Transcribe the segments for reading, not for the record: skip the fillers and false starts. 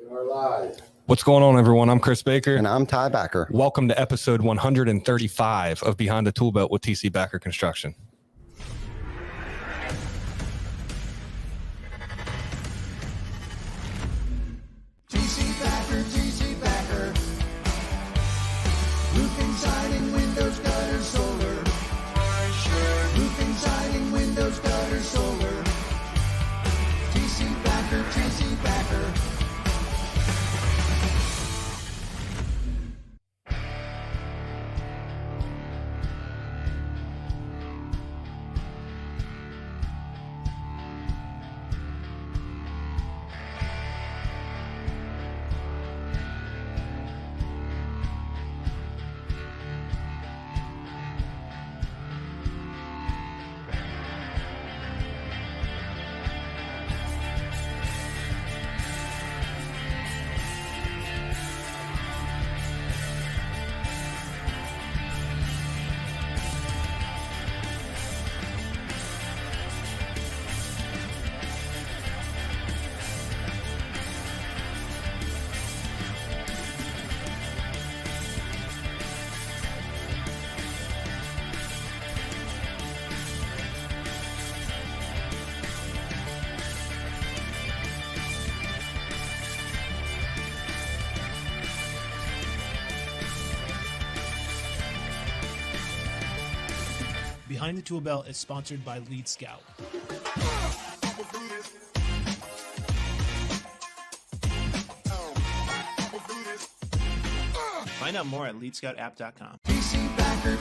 We're live. What's going on, everyone? I'm Chris Baker. And I'm Ty Backer. Welcome to episode 135 of Behind the Toolbelt with TC Backer Construction. TC Backer. Roofing, siding, windows, gutters, solar. Roofing, siding, windows, gutters, solar. TC Backer. Behind the Tool Belt is sponsored by Lead Scout. Find out more at leadscoutapp.com. TC Backer.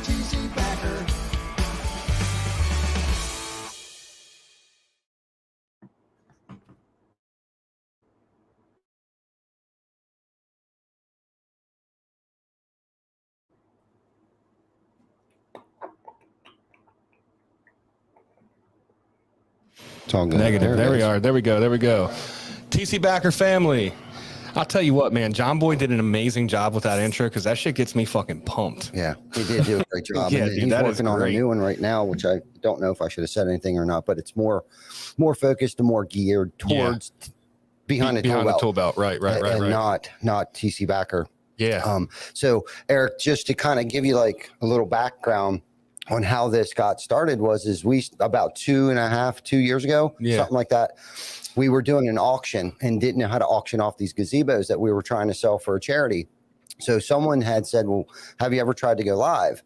It's all good. Negative. There we are. There we go. TC Backer family. I'll tell you what, man. John Boy did an amazing job with that intro because that shit gets me fucking pumped. Yeah, he did do a great job. Yeah, and dude, he's that is working on a great. new one right now, which I don't know if I should have said anything or not, but it's more focused and more geared towards behind the tool belt. Right. Not TC Backer. Yeah. So Eric, just to kind of give you like a little background on how this got started is we about 2 years ago, something like that. We were doing an auction and didn't know how to auction off these gazebos that we were trying to sell for a charity. So someone had said, well, have you ever tried to go live?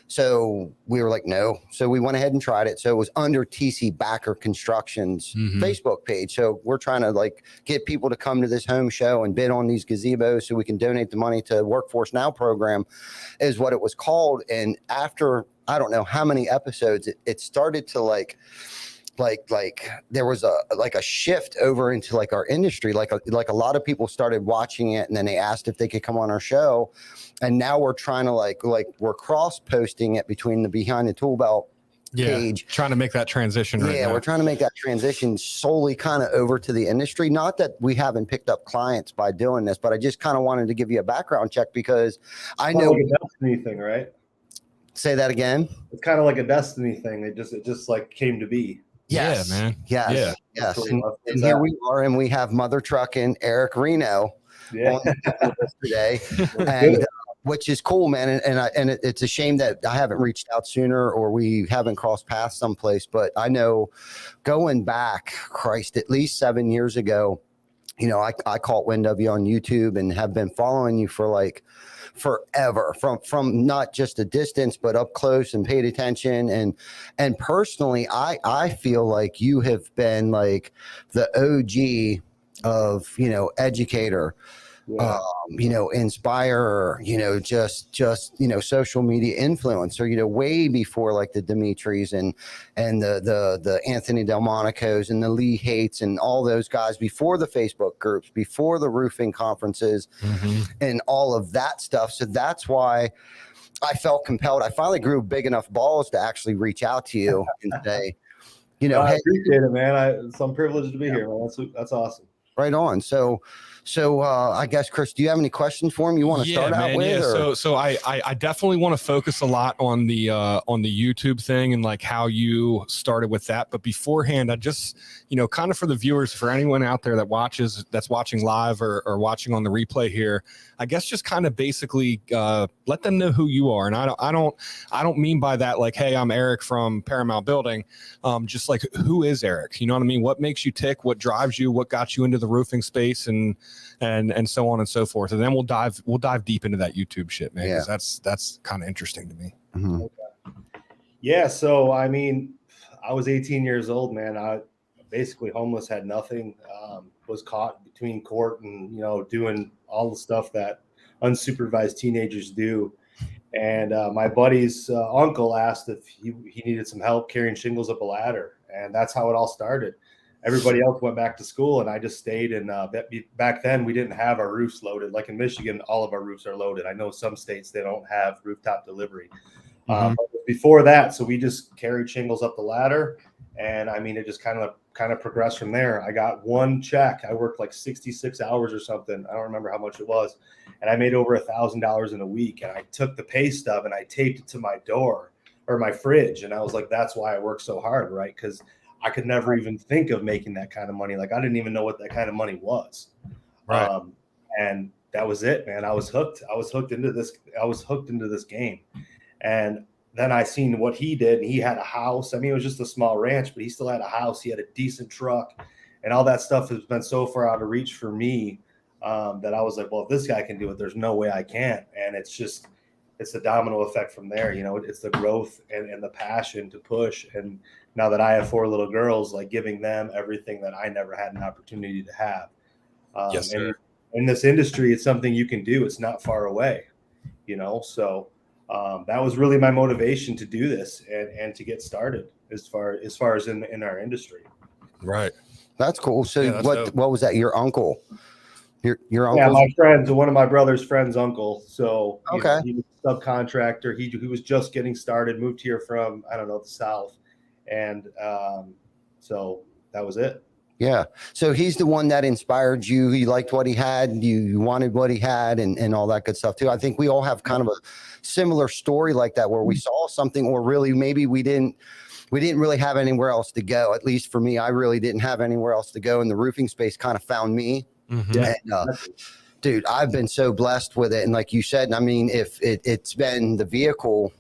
So we were like, no. So we went ahead and tried it. So it was under TC Backer Construction's Facebook page. So we're trying to like get people to come to this home show and bid on these gazebos so we can donate the money to Workforce Now program is what it was called. And after, I don't know how many episodes, it started to like there was a shift over into like our industry, like a lot of people started watching it and then they asked if they could come on our show. And now we're trying to like we're cross posting it between the Behind the Tool Belt page. Trying to make that transition right now. We're trying to make that transition solely kind of over to the industry. Not that we haven't picked up clients by doing this, but I just kind of wanted to give you a background check because I know like a destiny thing, right? Say that again. It's kind of like a destiny thing. It just like came to be. Yes, yeah, man. Yes. And here we are, and we have Mother Truck and Eric Reno on today, and which is cool, man. And it's a shame that I haven't reached out sooner or we haven't crossed paths someplace. But I know going back, Christ, at least 7 years ago, you know, I caught wind of you on YouTube and have been following you for like forever, from not just a distance but up close and paid attention. And personally, I feel like you have been like the OG of, you know, educator, you know, inspirer, you know, just, you know, social media influencer, you know, way before like the Dimitris and the Anthony Delmonicos and the Lee Hates and all those guys, before the Facebook groups, before the roofing conferences and all of that stuff. So that's why I felt compelled. I finally grew big enough balls to actually reach out to you and say, you know, I appreciate it, man. I'm privileged to be here, man. That's awesome. Right on. So I guess, Chris, do you have any questions for him you want to start out with? Yeah. So I definitely want to focus a lot on the YouTube thing and like how you started with that. But beforehand, I just, kind of for the viewers, for anyone out there that's watching live or watching on the replay here, I guess just kind of basically let them know who you are. And I don't mean by that like, hey, I'm Eric from Paramount Building. Just like, who is Eric? You know what I mean? What makes you tick? What drives you? What got you into the roofing space and so on and so forth. And then we'll dive deep into that YouTube shit, man. Yeah. That's kind of interesting to me. Mm-hmm. Okay. Yeah. So, I mean, I was 18 years old, man. I basically homeless, had nothing, was caught between court and, doing all the stuff that unsupervised teenagers do. And my buddy's uncle asked if he needed some help carrying shingles up a ladder. And that's how it all started. Everybody else went back to school, and I just stayed. And back then, we didn't have our roofs loaded. Like in Michigan, all of our roofs are loaded. I know some states, they don't have rooftop delivery. But before that, so we just carried shingles up the ladder. And, I mean, it just kind of progressed from there. I got one check. I worked like 66 hours or something. I don't remember how much it was. And I made over $1,000 in a week. And I took the pay stub and I taped it to my door or my fridge. And I was like, that's why I work so hard, right? Because I could never even think of making that kind of money. Like I didn't even know what that kind of money was. Right. And that was it, man. I was hooked. I was hooked into this game. And then I seen what he did, and he had a house. I mean, it was just a small ranch, but he still had a house. He had a decent truck, and all that stuff has been so far out of reach for me that I was like, well, if this guy can do it, there's no way I can't. And it's the domino effect from there. It's the growth and the passion to push. And now that I have 4 little girls, like giving them everything that I never had an opportunity to have. Yes, sir. And in this industry, it's something you can do. It's not far away, so that was really my motivation to do this and to get started as far as in our industry. Right. That's cool. So Yeah, what was that? Your uncle? Your uncle? Yeah, my friend, one of my brother's friend's uncle. So okay. He was a subcontractor. He was just getting started, moved here from, I don't know, the South. And so that was it. Yeah. So he's the one that inspired you. You liked what he had. You wanted what he had and all that good stuff too. I think we all have kind of a similar story like that where we saw something or really maybe we didn't really have anywhere else to go. At least for me, I really didn't have anywhere else to go. And the roofing space kind of found me. Mm-hmm. And, dude, I've been so blessed with it. And like you said, I mean, if it's been the vehicle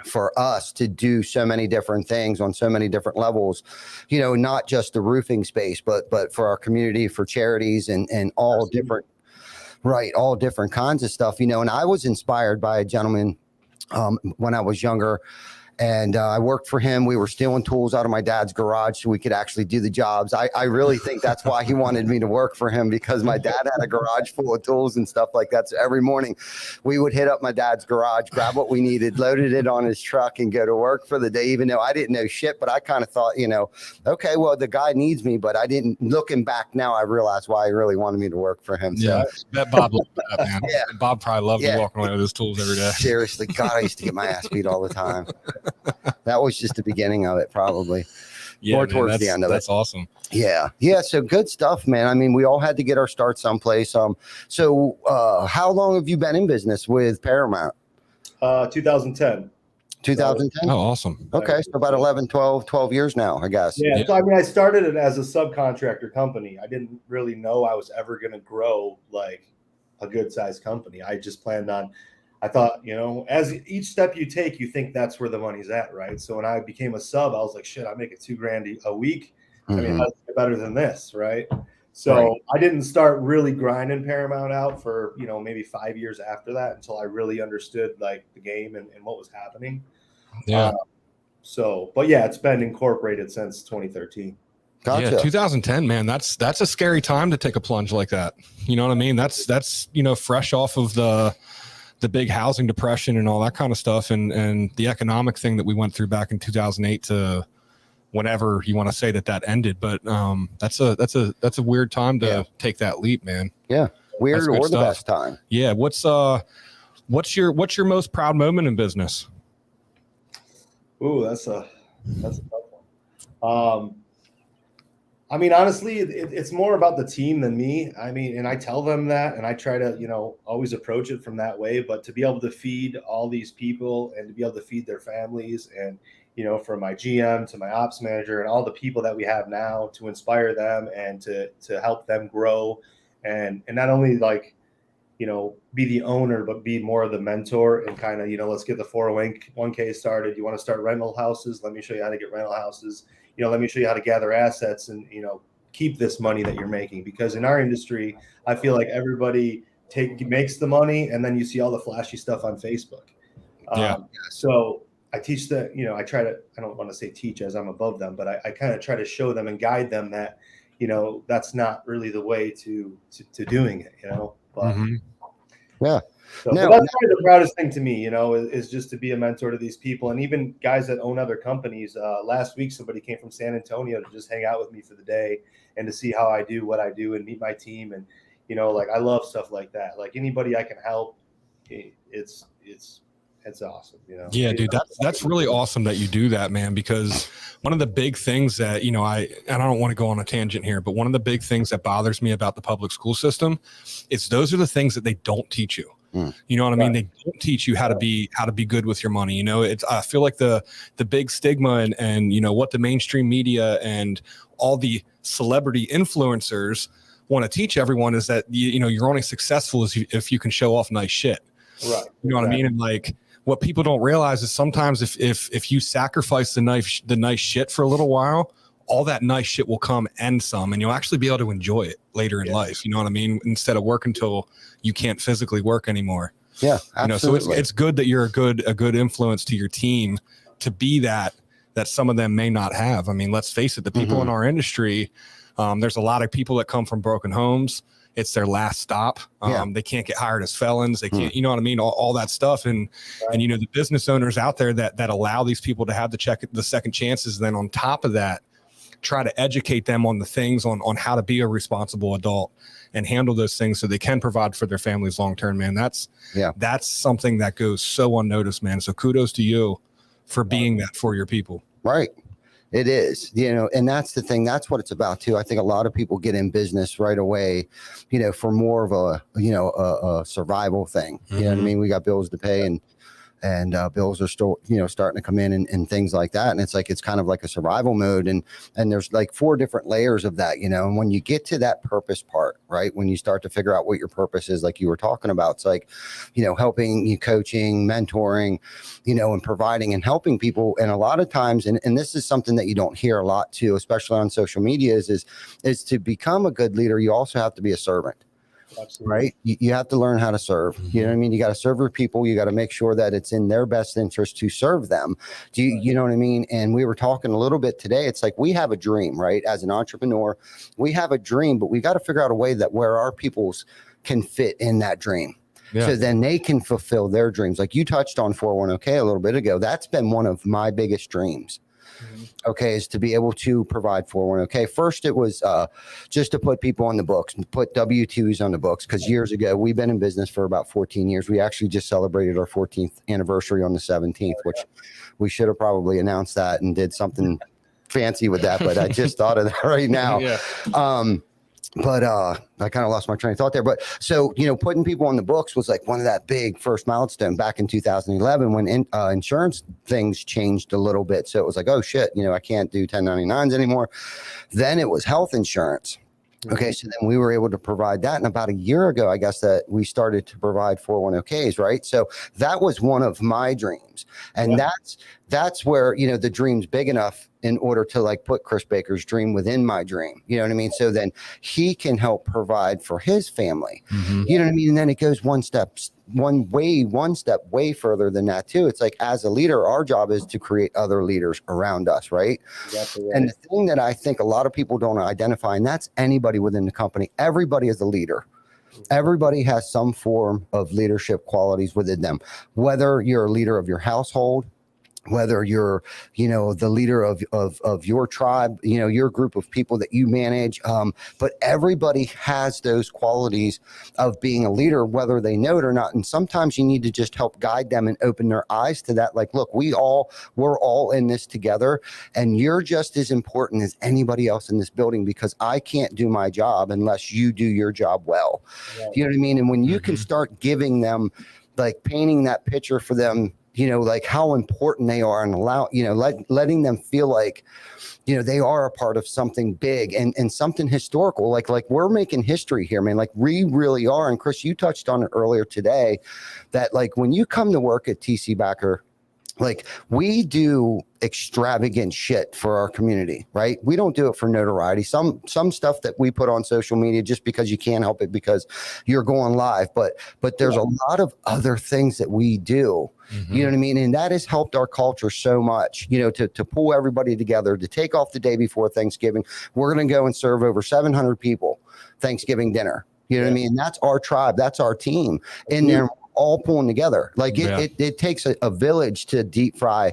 for us to do so many different things on so many different levels, not just the roofing space, but for our community, for charities and all different, right. All different kinds of stuff, and I was inspired by a gentleman when I was younger. And I worked for him. We were stealing tools out of my dad's garage so we could actually do the jobs. I really think that's why he wanted me to work for him, because my dad had a garage full of tools and stuff like that. So every morning we would hit up my dad's garage, grab what we needed, loaded it on his truck and go to work for the day, even though I didn't know shit. But I kind of thought, okay, well, the guy needs me. But I didn't. Looking back now, I realized why he really wanted me to work for him. Yeah, so. that Bob loved that, man. Yeah. Bob probably loved walking around with his tools every day. Seriously, God, I used to get my ass beat all the time. That was just the begining of it, probably. Yeah, more towards the end of it. That's awesome. Yeah. So good stuff, man. I mean, we all had to get our start someplace. So how long have you been in business with Paramount? 2010. 2010. Oh, awesome. Okay, so about 12 years now, I guess. Yeah. So I mean, I started it as a subcontractor company. I didn't really know I was ever going to grow like a good sized company. I just planned on. I thought, as each step you take, you think that's where the money's at, right? So when I became a sub, I was like, shit, I'm making $2,000 a week. I mean, how's it better than this, right? So I didn't start really grinding Paramount out for, maybe 5 years after that until I really understood like the game and what was happening. Yeah. But yeah, it's been incorporated since 2013. Gotcha. Yeah, 2010, man. That's a scary time to take a plunge like that. You know what I mean? That's fresh off of the big housing depression and all that kind of stuff, and the economic thing that we went through back in 2008 to whenever you want to say that ended. But that's a weird time to take that leap, man. Yeah, weird or the stuff. best time. Yeah. What's your most proud moment in business? Ooh, that's a tough one. I mean, honestly, it's more about the team than me. I mean, and I tell them that, and I try to, always approach it from that way. But to be able to feed all these people and to be able to feed their families, and from my GM to my ops manager and all the people that we have now, to inspire them and to help them grow, and not only like, be the owner, but be more of the mentor and kind of, let's get the 401k started. You want to start rental houses? Let me show you how to get rental houses. Let me show you how to gather assets and, keep this money that you're making. Because in our industry, I feel like everybody makes the money, and then you see all the flashy stuff on Facebook. So I teach that, I don't want to say teach as I'm above them, but I kind of try to show them and guide them that, that's not really the way to doing it, but yeah. So, but that's probably the proudest thing to me, is just to be a mentor to these people. And even guys that own other companies. Last week, somebody came from San Antonio to just hang out with me for the day and to see how I do what I do and meet my team. And, like, I love stuff like that. Like, anybody I can help, it's awesome. Yeah, dude, that's really awesome that you do that, man, because one of the big things that, I don't want to go on a tangent here, but one of the big things that bothers me about the public school system is those are the things that they don't teach you. You know what I mean? They don't teach you how to be good with your money. I feel like the big stigma and what the mainstream media and all the celebrity influencers want to teach everyone is that, you're only successful if you can show off nice shit. Right. You know what I mean? And like, what people don't realize is sometimes if you sacrifice the nice shit for a little while, all that nice shit will come and some, and you'll actually be able to enjoy it later in life. You know what I mean? Instead of work until you can't physically work anymore. Yeah, absolutely. So it's good that you're a good influence to your team to be that some of them may not have. I mean, let's face it, the people in our industry, there's a lot of people that come from broken homes. It's their last stop. They can't get hired as felons. They can't, you know what I mean? All that stuff. And the business owners out there that allow these people to have the second chances. Then on top of that, try to educate them on the things on how to be a responsible adult and handle those things so they can provide for their families long term, man. That's something that goes so unnoticed, man. So kudos to you for being that for your people. Right. It is, and that's the thing. That's what it's about too. I think a lot of people get in business right away, for more of a survival thing. You know what I mean? We got bills to pay and bills are still, starting to come in and things like that. And it's kind of like a survival mode. And there's like 4 different layers of that, and when you get to that purpose part, right? When you start to figure out what your purpose is, like you were talking about, it's like, helping you, coaching, mentoring, and providing and helping people. And a lot of times, and this is something that you don't hear a lot too, especially on social media is to become a good leader. You also have to be a servant. Absolutely. Right. You have to learn how to serve. You know what I mean? You got to serve your people. You got to make sure that it's in their best interest to serve them. You know what I mean? And we were talking a little bit today. It's like we have a dream, right? As an entrepreneur, we have a dream, but we got to figure out a way that where our peoples can fit in that dream. Yeah. So then they can fulfill their dreams. Like you touched on 401k a little bit ago. That's been one of my biggest dreams. Okay, is to be able to provide 401k. First, it was just to put people on the books, put W-2s on the books. Because years ago, we've been in business for about 14 years. We actually just celebrated our 14th anniversary on the 17th, which we should have probably announced that and did something fancy with that. But I just thought of that right now. But I kind of lost my train of thought there. But so, putting people on the books was like one of that big first milestone back in 2011 when insurance things changed a little bit. So it was like, oh, shit, I can't do 1099s anymore. Then it was health insurance. Okay, so then we were able to provide that. And about a year ago, I guess that we started to provide 401ks, right? So that was one of my dreams. And that's where, the dream's big enough in order to like put Chris Baker's dream within my dream. You know what I mean? So then he can help provide for his family. You know what I mean? And then it goes one step way further than that too. It's like, as a leader, our job is to create other leaders around us, right? Exactly right. And the thing that I think a lot of people don't identify, and that's anybody within the company, everybody is a leader. Everybody has some form of leadership qualities within them, whether you're a leader of your household, whether you're, the leader of your tribe, your group of people that you manage. But everybody has those qualities of being a leader, whether they know it or not. And sometimes you need to just help guide them and open their eyes to that. Like, look, we're all in this together, and you're just as important as anybody else in this building, because I can't do my job unless you do your job well. Right. You know what I mean? And when you can start giving them, like, painting that picture for them, like how important they are, and letting them feel like, they are a part of something big and something historical. Like we're making history here, man. Like, we really are. And Chris, you touched on it earlier today, that like when you come to work at TC Backer, like, we do extravagant shit for our community, right? We don't do it for notoriety. Some stuff that we put on social media just because you can't help it because you're going live. But there's a lot of other things that we do. You know what I mean? And that has helped our culture so much, to pull everybody together, to take off the day before Thanksgiving. We're going to go and serve over 700 people Thanksgiving dinner. You know what I mean? That's our tribe. That's our team in there, all pulling together. Like it takes a village to deep fry.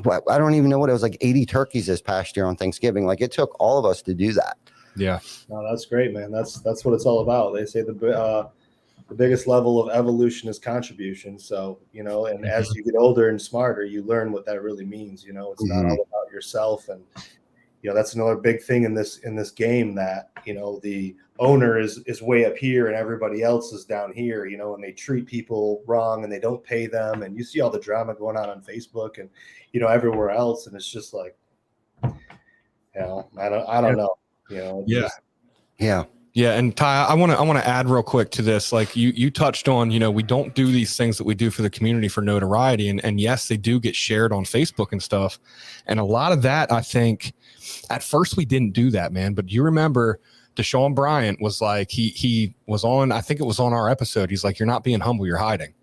I don't even know what it was, like 80 turkeys this past year on Thanksgiving. Like, it took all of us to do that. Yeah. No, that's great, man. That's what it's all about. They say the biggest level of evolution is contribution. So, and as you get older and smarter, you learn what that really means. It's not all about yourself. And, that's another big thing in this game, that, the owner is way up here and everybody else is down here, and they treat people wrong and they don't pay them. And you see all the drama going on Facebook and, everywhere else. And it's just like, I don't know, Yeah, and Ty, I want to add real quick to this. Like you touched on, we don't do these things that we do for the community for notoriety, and yes, they do get shared on Facebook and stuff. And a lot of that, I think, at first we didn't do that, man. But you remember, Deshaun Bryant was like, he was on, I think it was on our episode. He's like, you're not being humble, you're hiding.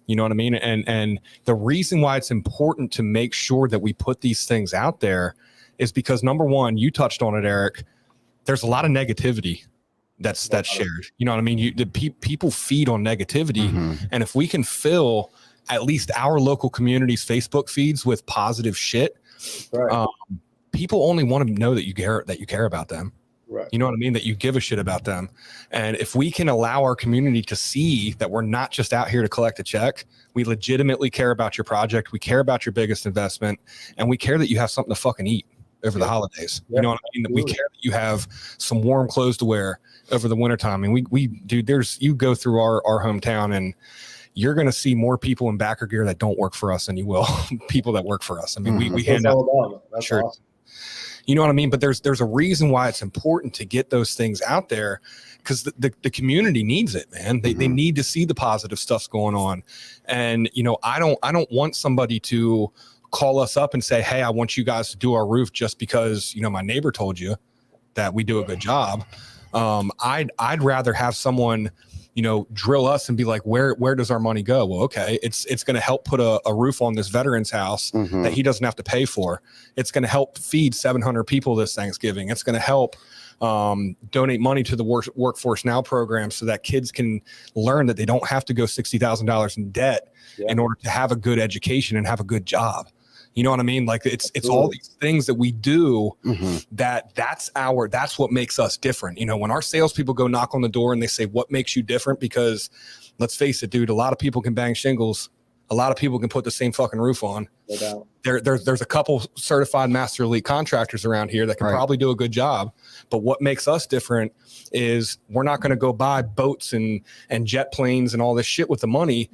You know what I mean? And the reason why it's important to make sure that we put these things out there is because, number one, you touched on it, Eric. There's a lot of negativity that's shared. You know what I mean? People feed on negativity. And if we can fill at least our local community's Facebook feeds with positive shit, people only want to know that you care about them. Right. You know what I mean? That you give a shit about them. And if we can allow our community to see that we're not just out here to collect a check, we legitimately care about your project, we care about your biggest investment, and we care that you have something to fucking eat over the holidays. You know what I mean? That we care that you have some warm clothes to wear over the wintertime. I mean, you go through our hometown and you're going to see more people in backer gear that don't work for us than you will people that work for us. I mean, we hand out shirts. Awesome. You know what I mean? But there's a reason why it's important to get those things out there, because the community needs it, man. They need to see the positive stuff's going on. And, I don't want somebody to call us up and say, hey, I want you guys to do our roof just because, my neighbor told you that we do a good job. I'd rather have someone, drill us and be like, where does our money go? Well, okay, it's going to help put a roof on this veteran's house that he doesn't have to pay for. It's going to help feed 700 people this Thanksgiving. It's going to help donate money to the Workforce Now program so that kids can learn that they don't have to go $60,000 in debt in order to have a good education and have a good job. You know what I mean? Like it's all these things that we do that's what makes us different. When our salespeople go knock on the door and they say, what makes you different? Because let's face it, dude, a lot of people can bang shingles. A lot of people can put the same fucking roof on. No doubt. There's a couple certified master elite contractors around here that can probably do a good job. But what makes us different is we're not going to go buy boats and jet planes and all this shit with the money.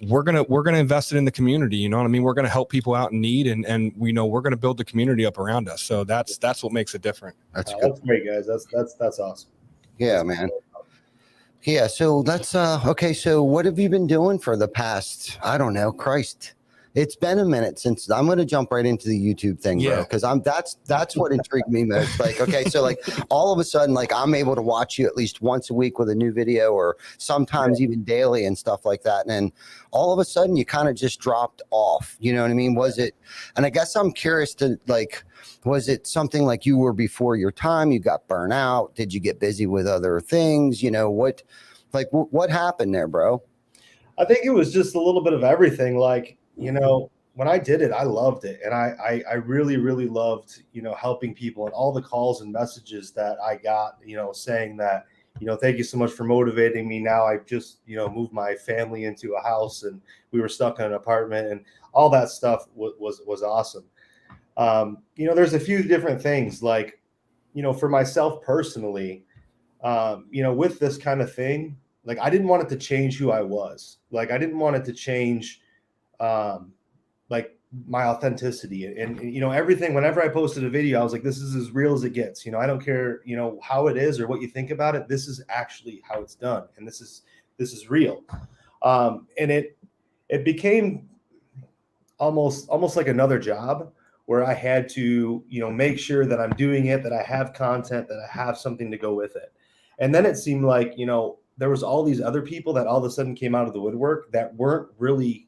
We're gonna invest it in the community. You know what I mean? We're gonna help people out in need, and we know we're gonna build the community up around us. So that's what makes it different. That's great, guys. That's awesome. Yeah, man. Yeah. So that's okay. So what have you been doing for the past? I don't know. Christ, it's been a minute since. I'm going to jump right into the YouTube thing, bro, because that's what intrigued me most. Like, okay, so like all of a sudden, like I'm able to watch you at least once a week with a new video, or sometimes even daily and stuff like that. And then all of a sudden, you kind of just dropped off. You know what I mean? Was it? And I guess I'm curious to like. Was it something like you were before your time? You got burnt out? Did you get busy with other things? What happened there, bro? I think it was just a little bit of everything. Like, when I did it, I loved it. And I really, really loved, helping people, and all the calls and messages that I got, saying that, thank you so much for motivating me. Now I've just, moved my family into a house, and we were stuck in an apartment, and all that stuff was awesome. There's a few different things, like, for myself personally, with this kind of thing, like, I didn't want it to change who I was. Like, I didn't want it to change, like, my authenticity and everything. Whenever I posted a video, I was like, this is as real as it gets. I don't care, how it is or what you think about it. This is actually how it's done. And this is real. And it became almost like another job, where I had to, make sure that I'm doing it, that I have content, that I have something to go with it. And then it seemed like, there was all these other people that all of a sudden came out of the woodwork that weren't really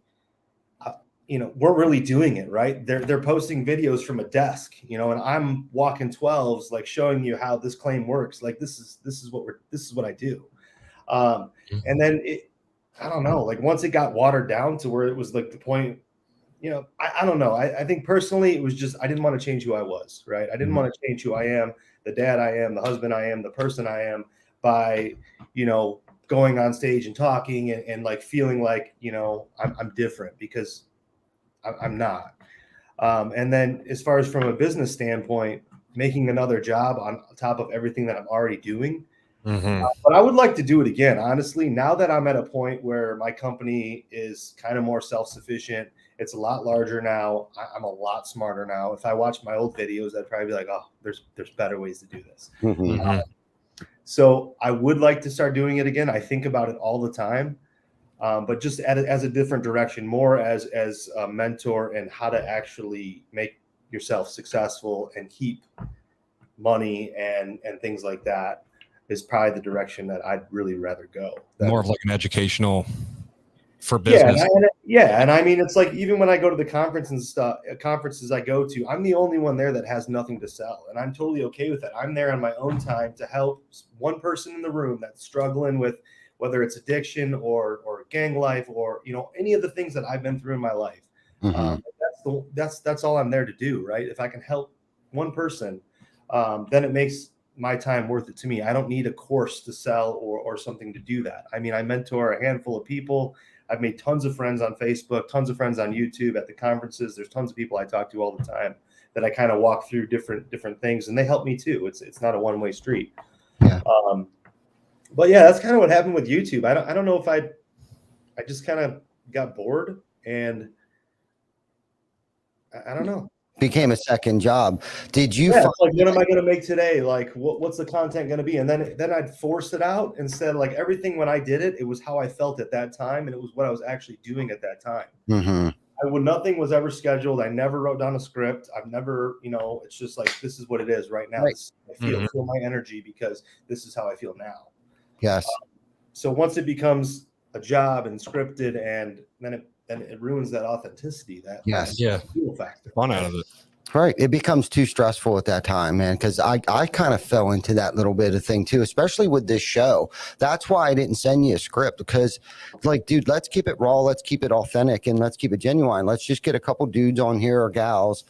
doing it right. They're posting videos from a desk, and I'm walking 12s, like, showing you how this claim works. Like, this is what I do. And then I don't know, like, once it got watered down to where it was like the point, I don't know. I think personally, it was just, I didn't want to change who I was, right? I didn't want to change who I am, the dad I am, the husband I am, the person I am, by, going on stage and talking and like feeling like, I'm different, because I'm not. And then as far as from a business standpoint, making another job on top of everything that I'm already doing. But I would like to do it again, honestly, now that I'm at a point where my company is kind of more self-sufficient. It's a lot larger now. I'm a lot smarter now. If I watch my old videos, I'd probably be like, oh, there's better ways to do this. So I would like to start doing it again. I think about it all the time, but just as a different direction, more as a mentor, and how to actually make yourself successful and keep money and things like that is probably the direction that I'd really rather go. More of like an educational for business. And I mean, it's like, even when I go to the conferences I go to, I'm the only one there that has nothing to sell, and I'm totally okay with that. I'm there on my own time to help one person in the room that's struggling with, whether it's addiction or gang life, or any of the things that I've been through in my life. That's all I'm there to do, right? If I can help one person, then it makes my time worth it to me. I don't need a course to sell or something to do that. I mean, I mentor a handful of people. I've made tons of friends on Facebook, tons of friends on YouTube, at the conferences. There's tons of people I talk to all the time that I kind of walk through different things, and they help me too. It's not a one-way street. Yeah. But yeah, that's kind of what happened with YouTube. I don't know if I just kind of got bored, and I don't know. Became a second job. Did you? Yeah, like, what am I going to make today? Like, what's the content going to be? And then I'd force it out instead. Like, everything, when I did it, it was how I felt at that time, and it was what I was actually doing at that time. Nothing was ever scheduled. I never wrote down a script. I've never, it's just like, this is what it is right now. Right. I feel my energy, because this is how I feel now. Yes. So once it becomes a job and scripted, and then it ruins that authenticity, that feel factor. Fun out of it. Right. It becomes too stressful at that time, man, because I kind of fell into that little bit of thing too, especially with this show. That's why I didn't send you a script, because, like, dude, let's keep it raw. Let's keep it authentic, and let's keep it genuine. Let's just get a couple dudes on here, or gals,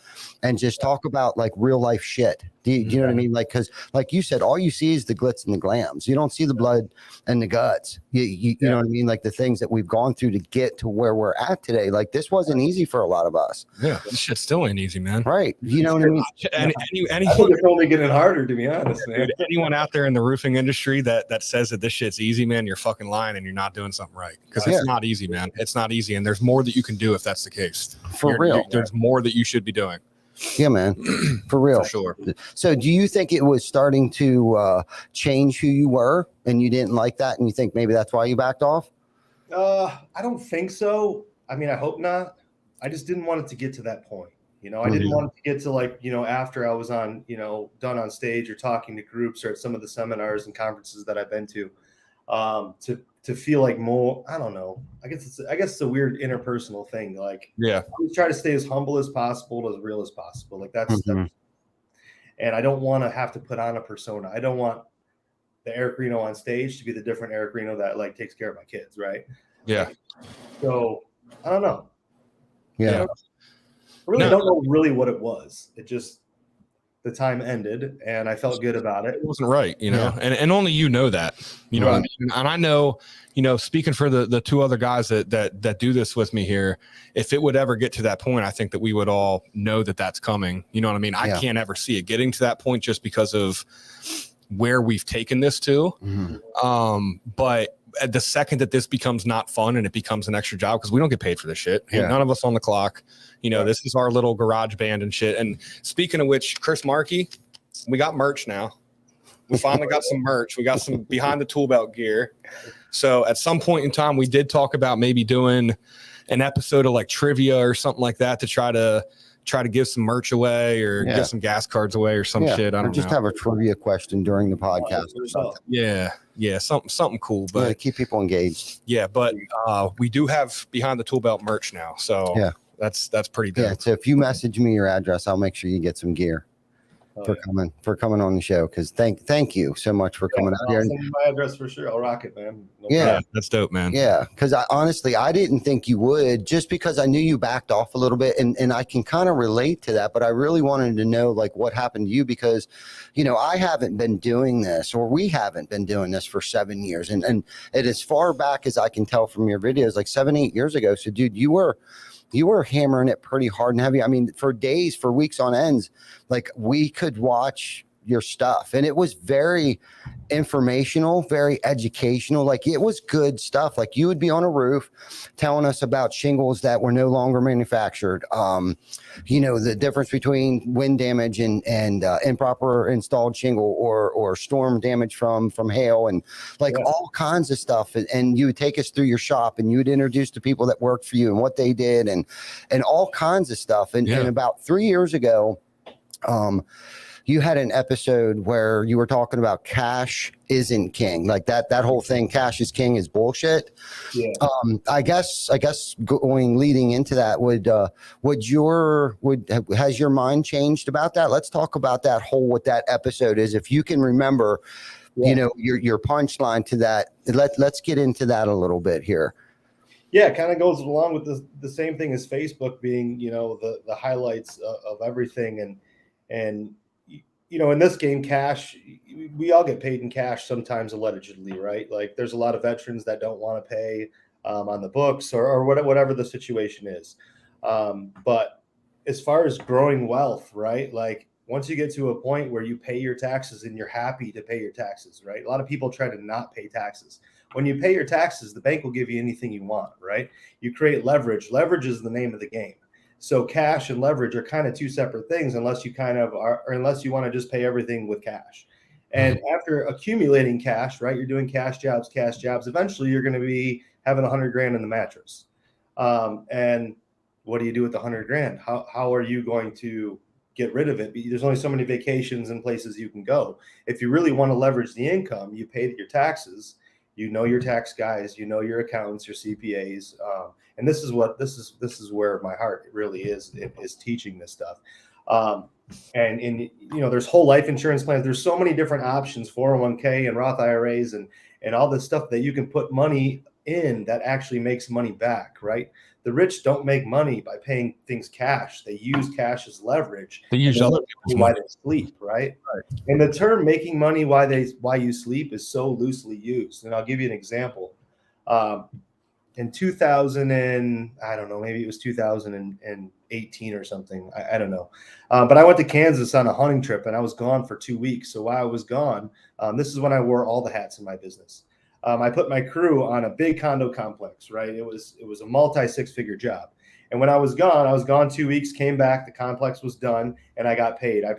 and just talk about, like, real life shit. Do you know what I mean? Like, because, like you said, all you see is the glitz and the glams. You don't see the blood and the guts. You know what I mean? Like, the things that we've gone through to get to where we're at today. Like, this wasn't easy for a lot of us. Yeah, this shit still ain't easy, man. Right. You know what I mean? I think it's only getting harder, to be honest, man. Anyone out there in the roofing industry that says that this shit's easy, man, you're fucking lying, and you're not doing something right, because it's not easy, man. It's not easy, and there's more that you can do if that's the case. For real. There's more that you should be doing. Yeah, man. For real. For sure. So do you think it was starting to change who you were, and you didn't like that, and you think maybe that's why you backed off? I don't think so. I mean, I hope not. I just didn't want it to get to that point. I didn't want it to get to, like, after I was on, done on stage or talking to groups or at some of the seminars and conferences that I've been to feel like more, I don't know. I guess it's a weird interpersonal thing. Like, I always try to stay as humble as possible, as real as possible. Like, that's and I don't want to have to put on a persona. I don't want the Eric Reno on stage to be the different Eric Reno that, like, takes care of my kids, right? Yeah. So I don't know. Yeah. really don't know really what it was. It just, the time ended and I felt good about it. It wasn't right, and only you know that, what I mean? And I know, speaking for the two other guys that do this with me here, if it would ever get to that point, I think that we would all know that that's coming. You know what I mean? I can't ever see it getting to that point just because of where we've taken this to. But at the second that this becomes not fun and it becomes an extra job, because we don't get paid for this shit. None of us on the clock. This is our little garage band and shit. And speaking of which, Chris Markey, we got merch now. We finally got some merch. We got some behind the Toolbelt gear. So at some point in time, we did talk about maybe doing an episode of like trivia or something like that to try to give some merch away or give some gas cards away or some shit. I don't know. Just have a trivia question during the podcast or something. Yeah, something cool, but keep people engaged. Yeah, but we do have behind the Toolbelt merch now, so that's pretty dope. Yeah, so if you message me your address, I'll make sure you get some gear for coming on the show. Because thank you so much for coming out here. Send me my address for sure. I'll rock it, man. Yeah, that's dope, man. Yeah, because I didn't think you would, just because I knew you backed off a little bit, and I can kind of relate to that. But I really wanted to know like what happened to you, because I haven't been doing this, or we haven't been doing this for 7 years, and it as far back as I can tell from your videos, like 7-8 years ago. So dude, you were hammering it pretty hard and heavy. I mean, for days, for weeks on ends, like we could watch your stuff, and it was very informational, very educational. Like it was good stuff. Like you would be on a roof telling us about shingles that were no longer manufactured. The difference between wind damage and improper installed shingle or storm damage from hail, and like all kinds of stuff. And you would take us through your shop, and you would introduce the people that worked for you and what they did, and all kinds of stuff. And about 3 years ago, you had an episode where you were talking about cash isn't king. Like that whole thing, cash is king, is bullshit. Yeah. I guess leading into that, has your mind changed about that? Let's talk about what that episode is. If you can remember, your punchline to that. Let's get into that a little bit here. Yeah, it kind of goes along with the same thing as Facebook being, the highlights of everything. And in this game, cash, we all get paid in cash, sometimes allegedly, right? Like there's a lot of veterans that don't want to pay on the books or whatever the situation is. But as far as growing wealth, right? Like once you get to a point where you pay your taxes and you're happy to pay your taxes, right? A lot of people try to not pay taxes. When you pay your taxes, the bank will give you anything you want, right? You create leverage. Leverage is the name of the game. So cash and leverage are kind of two separate things, unless you unless you want to just pay everything with cash. And after accumulating cash, right, you're doing cash jobs. Eventually, you're going to be having $100,000 in the mattress. And what do you do with the $100,000? How are you going to get rid of it? There's only so many vacations and places you can go. If you really want to leverage the income, you pay your taxes. Your tax guys, your accountants, your CPAs, and this is where my heart really is teaching this stuff. And there's whole life insurance plans. There's so many different options, 401k and Roth IRAs and all this stuff that you can put money in that actually makes money back, right? The rich don't make money by paying things cash. They use cash as leverage. They use other people's why money. they sleep, right? And the term "making money why you sleep" is so loosely used. And I'll give you an example. In 2000 and I don't know, maybe it was 2018 or something. I don't know. But I went to Kansas on a hunting trip, and I was gone for 2 weeks. So while I was gone, this is when I wore all the hats in my business. I put my crew on a big condo complex, right? It was a multi-six-figure job. And when I was gone 2 weeks, came back, the complex was done, and I got paid. I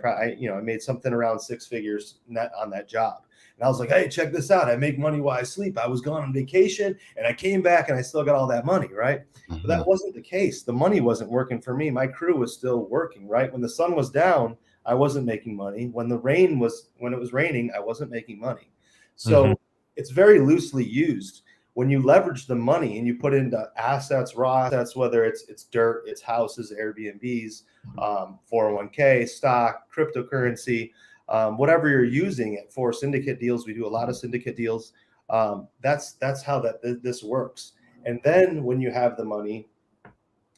made something around 6 figures net on that job. And I was like, hey, check this out. I make money while I sleep. I was gone on vacation, and I came back, and I still got all that money, right? Mm-hmm. But that wasn't the case. The money wasn't working for me. My crew was still working, right? When the sun was down, I wasn't making money. When it was raining, I wasn't making money. So it's very loosely used. When you leverage the money and you put into assets, raw assets, whether it's dirt, it's houses, Airbnbs, 401k, stock, cryptocurrency, whatever you're using it for, syndicate deals. We do a lot of syndicate deals. That's how this works. And then when you have the money,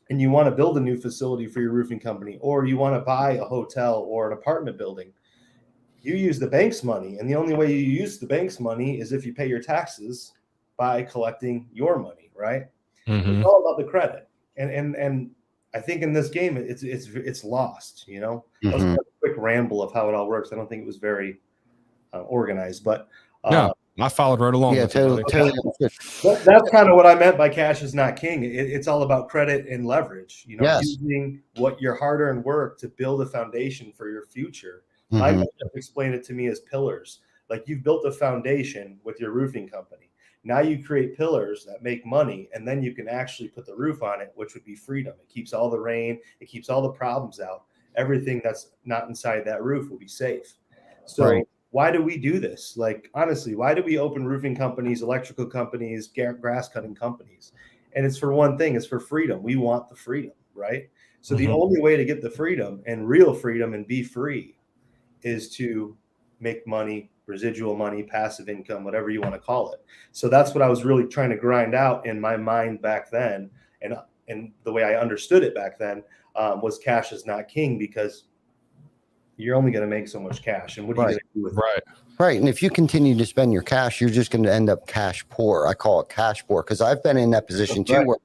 and you want to build a new facility for your roofing company, or you want to buy a hotel or an apartment building, you use the bank's money. And the only way you use the bank's money is if you pay your taxes by collecting your money, right? It's all about the credit. And I think in this game, it's lost, you know. That was a quick ramble of how it all works. I don't think it was very organized, but no, I followed right along. Yeah, with totally. that's kind of what I meant by cash is not king. It's all about credit and leverage, you know, Yes. using what your hard-earned work to build a foundation for your future. Mhm. My mentor explained it to me as pillars. Like you've built a foundation with your roofing company. Now you create pillars that make money, and then you can actually put the roof on it, which would be freedom. It keeps all the rain, it keeps all the problems out. Everything that's not inside that roof will be safe. So Right. why do we do this? Like, honestly, why do we open roofing companies, electrical companies, grass cutting companies? And it's for one thing, it's for freedom. We want the freedom, right? So the only way to get the freedom and real freedom and be free is to make money, residual money, passive income, whatever you want to call it. So that's what I was really trying to grind out in my mind back then. And the way I understood it back then was cash is not king, because you're only going to make so much cash. And what are you going to do with it? Right. And if you continue to spend your cash, you're just going to end up cash poor. I call it cash poor because I've been in that position too, where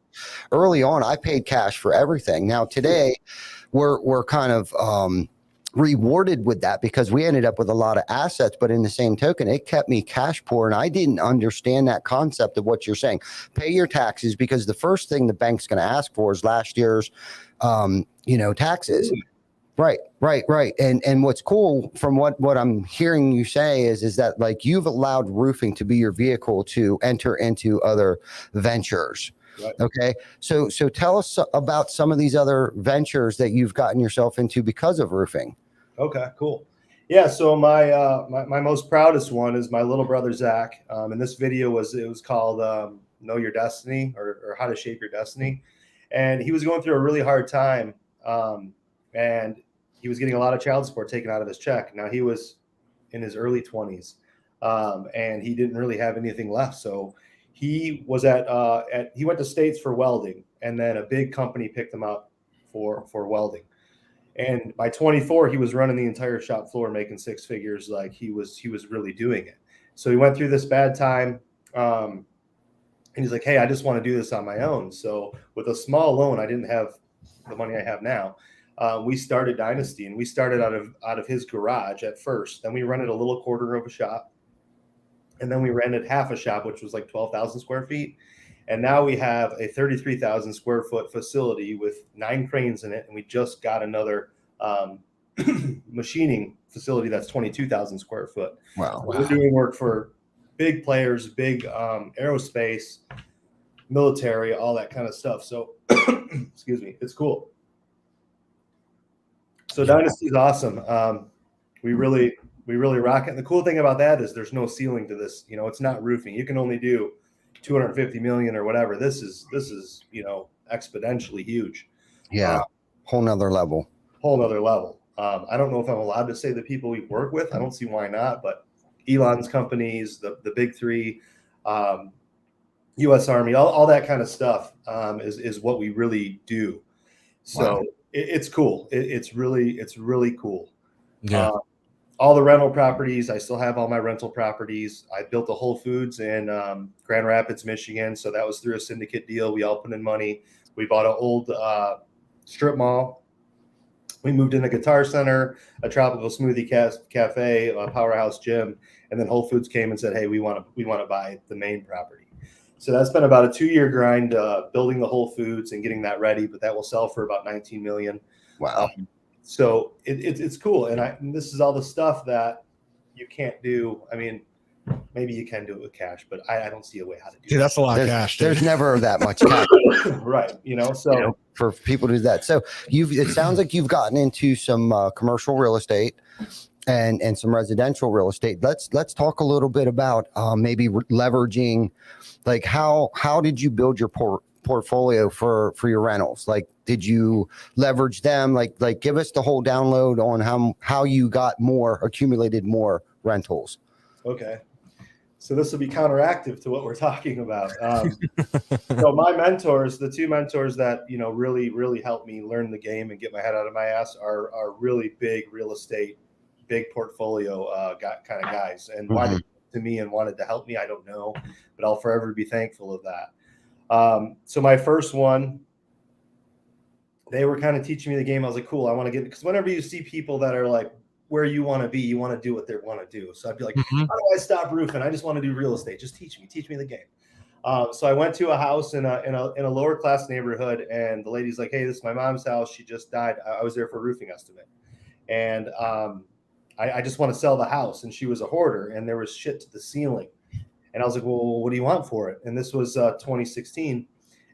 early on I paid cash for everything. Now today we're kind of rewarded with that because we ended up with a lot of assets, but in the same token, it kept me cash poor. And I didn't understand that concept of what you're saying. Pay your taxes, because the first thing the bank's going to ask for is last year's, taxes. Right. And what's cool from what I'm hearing you say is that like you've allowed roofing to be your vehicle to enter into other ventures. Right. Okay. So tell us about some of these other ventures that you've gotten yourself into because of roofing. Okay, cool. Yeah. So my most proudest one is my little brother, Zach. And this video was called Know Your Destiny, or How to Shape Your Destiny. And he was going through a really hard time. And he was getting a lot of child support taken out of his check. Now he was in his early 20s, and he didn't really have anything left. So he was he went to States for welding, and then a big company picked him up for welding. And by 24, he was running the entire shop floor, making six figures. Like he was really doing it. So he went through this bad time. And he's like, hey, I just want to do this on my own. So with a small loan, I didn't have the money I have now. We started Dynasty, and we started out of his garage at first. Then we rented a little quarter of a shop, and then we rented half a shop, which was like 12,000 square feet. And now we have a 33,000 square foot facility with 9 cranes in it. And we just got another machining facility that's 22,000 square foot. Wow. We're doing work for big players, big aerospace, military, all that kind of stuff. So, excuse me, it's cool. So Dynasty is awesome. We really rock it. And the cool thing about that is there's no ceiling to this. You know, it's not roofing. You can only do 250 million or whatever. This is exponentially huge. Yeah. Whole nother level. I don't know if I'm allowed to say the people we work with. I don't see why not, but Elon's companies, the big three, U.S. Army, all that kind of stuff is what we really do. So it's cool. It's really cool. Yeah. All the rental properties, I still have all my rental properties. I built a Whole Foods in Grand Rapids, Michigan. So that was through a syndicate deal. We all put in money. We bought an old strip mall. We moved in a Guitar Center, a tropical smoothie cafe, a powerhouse gym, and then Whole Foods came and said, "Hey, we want to buy the main property." So that's been about a 2-year grind, building the Whole Foods and getting that ready. But that will sell for about $19 million. Wow. So it's cool, and this is all the stuff that you can't do. I mean, maybe you can do it with cash, but I don't see a way how to do Dude, it. that's a lot of cash. Dude. There's never that much cash. Right. So for people to do that. So it sounds like you've gotten into some commercial real estate and some residential real estate. Let's talk a little bit about maybe leveraging, like how did you build your portfolio for your rentals? Like, did you leverage them? Like give us the whole download on how you accumulated more rentals. Okay. So this will be counteractive to what we're talking about. So my mentors, the two mentors that, really, really helped me learn the game and get my head out of my ass are really big real estate, big portfolio kind of guys. And why they came to me and wanted to help me, I don't know, but I'll forever be thankful of that. So my first one, they were kind of teaching me the game. I was like, cool, I want to get, because whenever you see people that are like where you want to be, you want to do what they want to do. So I'd be like, how do I stop roofing? I just want to do real estate. Just teach me the game. So I went to a house in a lower class neighborhood, and the lady's like, hey, this is my mom's house. She just died. I was there for a roofing estimate. And I just want to sell the house. And she was a hoarder, and there was shit to the ceiling. And I was like, well, what do you want for it? And this was 2016.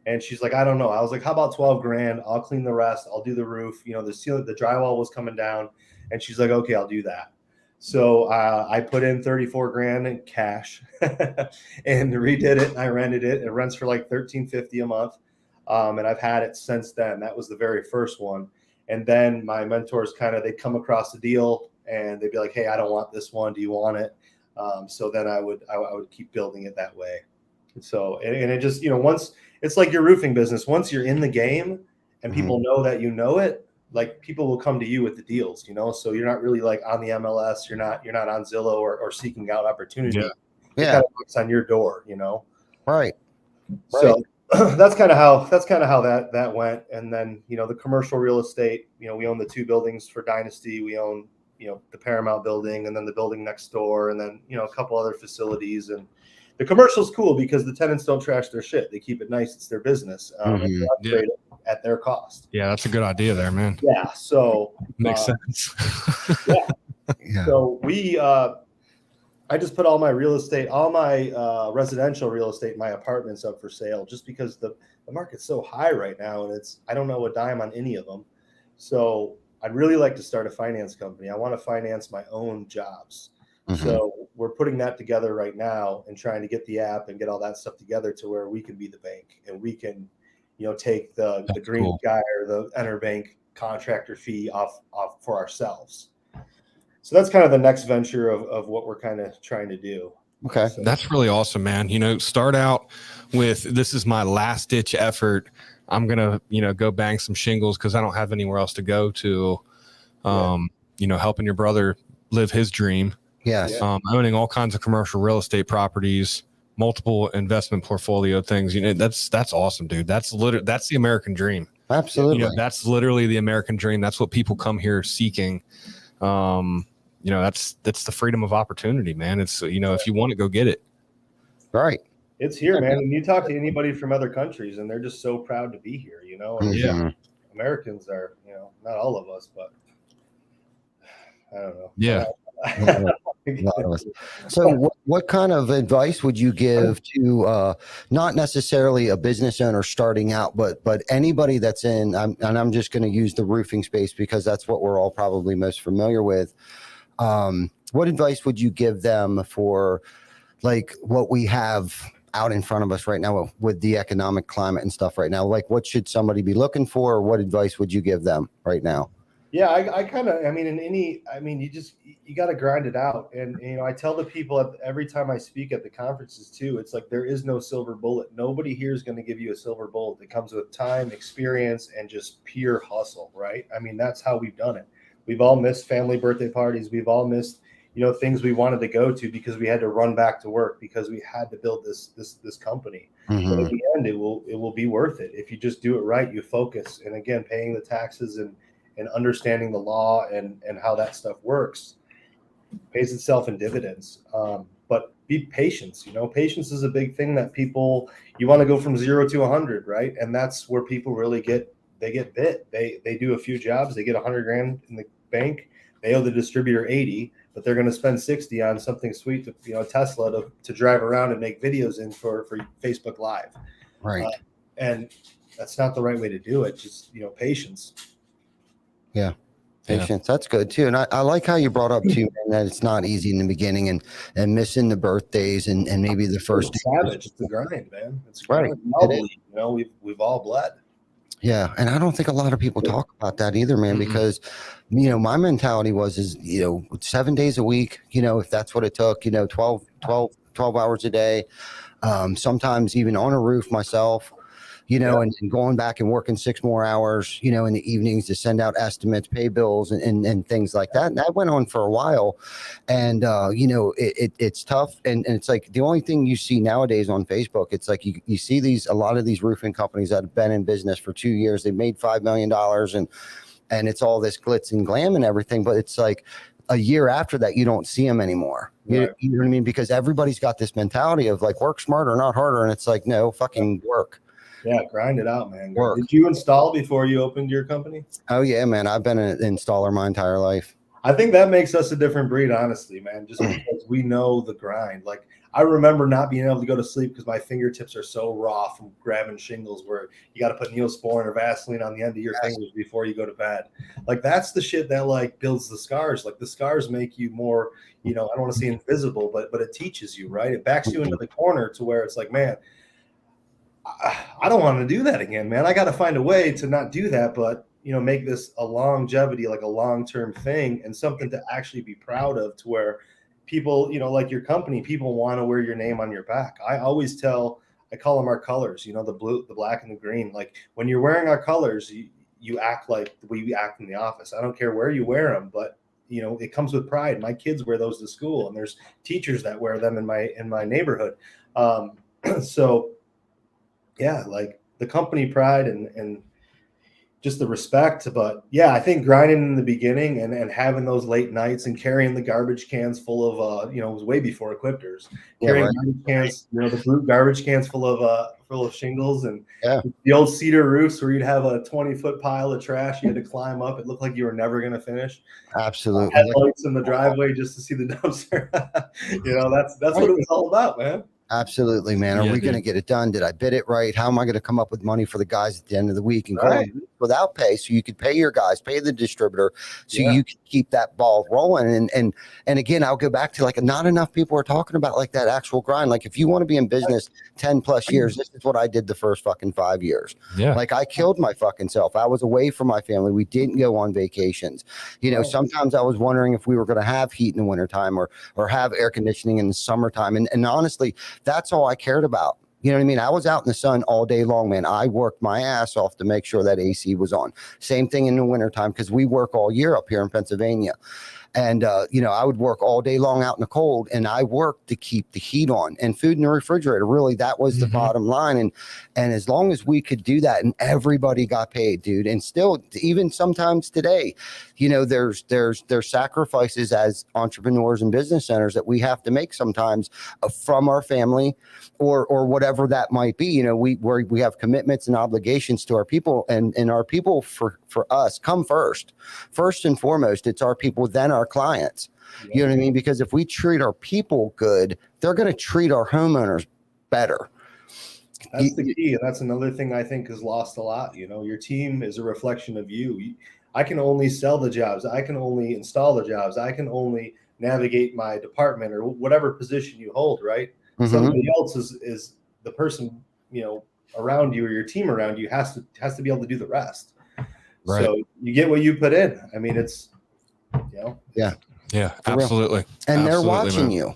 And she's like, I don't know. I was like, how about 12 grand? I'll clean the rest. I'll do the roof. The ceiling, the drywall was coming down. And she's like, okay, I'll do that. So I put in 34 grand in cash and redid it. And I rented it. It rents for like $13.50 a month. And I've had it since then. That was the very first one. And then my mentors they'd come across the deal and they'd be like, hey, I don't want this one. Do you want it? So then I would keep building it that way. So, and it just, once it's like your roofing business, once you're in the game and people know that you know it, like people will come to you with the deals, so you're not really like on the MLS, you're not on Zillow or seeking out opportunity. It kind of knocks on your door, Right. So that's kind of how that went. And then, the commercial real estate, we own the two buildings for Dynasty. We own, the Paramount building and then the building next door. And then, a couple other facilities. And the commercial's cool because the tenants don't trash their shit. They keep it nice. It's their business. And they upgrade it at their cost. Yeah, that's a good idea there, man. Yeah. So makes sense. Yeah. So I just put all my real estate, all my residential real estate, my apartments up for sale just because the market's so high right now. And I don't know a dime on any of them. So I'd really like to start a finance company. I want to finance my own jobs. So we're putting that together right now and trying to get the app and get all that stuff together to where we can be the bank and we can, take the green guy or the EnerBank contractor fee off for ourselves. So that's kind of the next venture of what we're kind of trying to do. Okay. So that's really awesome, man. Start out with, this is my last ditch effort. I'm going to, go bang some shingles because I don't have anywhere else to go to, helping your brother live his dream. Yes. Owning all kinds of commercial real estate properties, multiple investment portfolio things. That's awesome, dude. That's the American dream. Absolutely. That's literally the American dream. That's what people come here seeking. That's the freedom of opportunity, man. It's, if you want to go get it. Right. It's here, man. And you talk to anybody from other countries and they're just so proud to be here, And Americans are, not all of us, but I don't know. Yeah. So what kind of advice would you give to not necessarily a business owner starting out, but anybody that's in, and I'm just going to use the roofing space because that's what we're all probably most familiar with. What advice would you give them for like what we have out in front of us right now with the economic climate and stuff right now? Like what should somebody be looking for? Or what advice would you give them right now? Yeah, you got to grind it out. And, I tell the people every time I speak at the conferences too, it's like, there is no silver bullet. Nobody here is going to give you a silver bullet. It comes with time, experience, and just pure hustle, right? That's how we've done it. We've all missed family birthday parties. We've all missed, things we wanted to go to because we had to run back to work because we had to build this company. But at the end, it will be worth it. If you just do it right, you focus. And again, paying the taxes and understanding the law and how that stuff works pays itself in dividends. But be patient. Patience is a big thing that people, you want to go from 0 to 100, right? And that's where people really get bit. They do a few jobs, they get 100 grand in the bank, they owe the distributor 80, but they're going to spend 60 on something sweet to, Tesla to drive around and make videos in for Facebook Live. Right. And that's not the right way to do it. Just, patience. Yeah. Patience. That's good too. And I like how you brought up too, man, that it's not easy in the beginning and missing the birthdays and maybe the first. It's savage. It's the grind, man. It's right. We've all bled. Yeah. And I don't think a lot of people talk about that either, man, because, my mentality is 7 days a week, if that's what it took, 12 12 hours a day, sometimes even on a roof myself, and going back and working 6 more hours, in the evenings to send out estimates, pay bills and things like that. And that went on for a while. And, it's tough. And it's like the only thing you see nowadays on Facebook, it's like you see a lot of these roofing companies that have been in business for 2 years, they made $5 million and it's all this glitz and glam and everything. But it's like a year after that, you don't see them anymore. Right. You know what I mean? Because everybody's got this mentality of like work smarter, not harder. And it's like, no, fucking work. Yeah, grind it out, man. Work. Did you install before you opened your company? Oh yeah, man. I've been an installer my entire life. I think that makes us a different breed, honestly, man, just because we know the grind. Like, I remember not being able to go to sleep because my fingertips are so raw from grabbing shingles where you got to put Neosporin or Vaseline on the end of your fingers before you go to bed. Like, that's the shit that, like, builds the scars. Like, the scars make you more, I don't want to say invisible, but it teaches you, right? It backs you into the corner to where it's like, man, I don't want to do that again, man. I got to find a way to not do that, but, make this a longevity, like a long-term thing and something to actually be proud of to where people, like your company, people want to wear your name on your back. I always I call them our colors, the blue, the black and the green. Like when you're wearing our colors, you act like the way we act in the office. I don't care where you wear them, but it comes with pride. My kids wear those to school and there's teachers that wear them in my neighborhood. So yeah, like the company pride and just the respect. But yeah, I think grinding in the beginning and having those late nights and carrying the garbage cans full of, it was way before equipters, carrying garbage cans, the brute garbage cans full of shingles and the old cedar roofs where you'd have a 20-foot pile of trash. You had to climb up. It looked like you were never going to finish. Absolutely. Headlights in the driveway just to see the dumpster. That's what it was all about, man. Absolutely, man. Are we going to get it done? Did I bid it right? How am I going to come up with money for the guys at the end of the week and go without pay so you could pay your guys, pay the distributor so you can keep that ball rolling? And again, I'll go back to like not enough people are talking about like that actual grind. Like if you want to be in business 10 plus years, this is what I did the first fucking 5 years. Yeah. Like I killed my fucking self. I was away from my family. We didn't go on vacations. Sometimes I was wondering if we were going to have heat in the wintertime or have air conditioning in the summertime. And honestly, that's all I cared about. You know what I mean? I was out in the sun all day long, man. I worked my ass off to make sure that AC was on. Same thing in the wintertime because we work all year up here in Pennsylvania. And, I would work all day long out in the cold and I worked to keep the heat on and food in the refrigerator. Really, that was the bottom line. And as long as we could do that and everybody got paid, dude, and still even sometimes today, there's sacrifices as entrepreneurs and business owners that we have to make sometimes from our family or whatever that might be. We have commitments and obligations to our people and our people for us come first and foremost. It's our people, then our clients. You know what I mean? Because if we treat our people good, they're going to treat our homeowners better. That's the key. And that's another thing I think is lost a lot. Your team is a reflection of you. I can only sell the jobs. I can only install the jobs. I can only navigate my department or whatever position you hold, right? Somebody else is the person, around you or your team around you has to be able to do the rest. Right. So you get what you put in. I mean, it's, Yeah, absolutely. And they're watching you.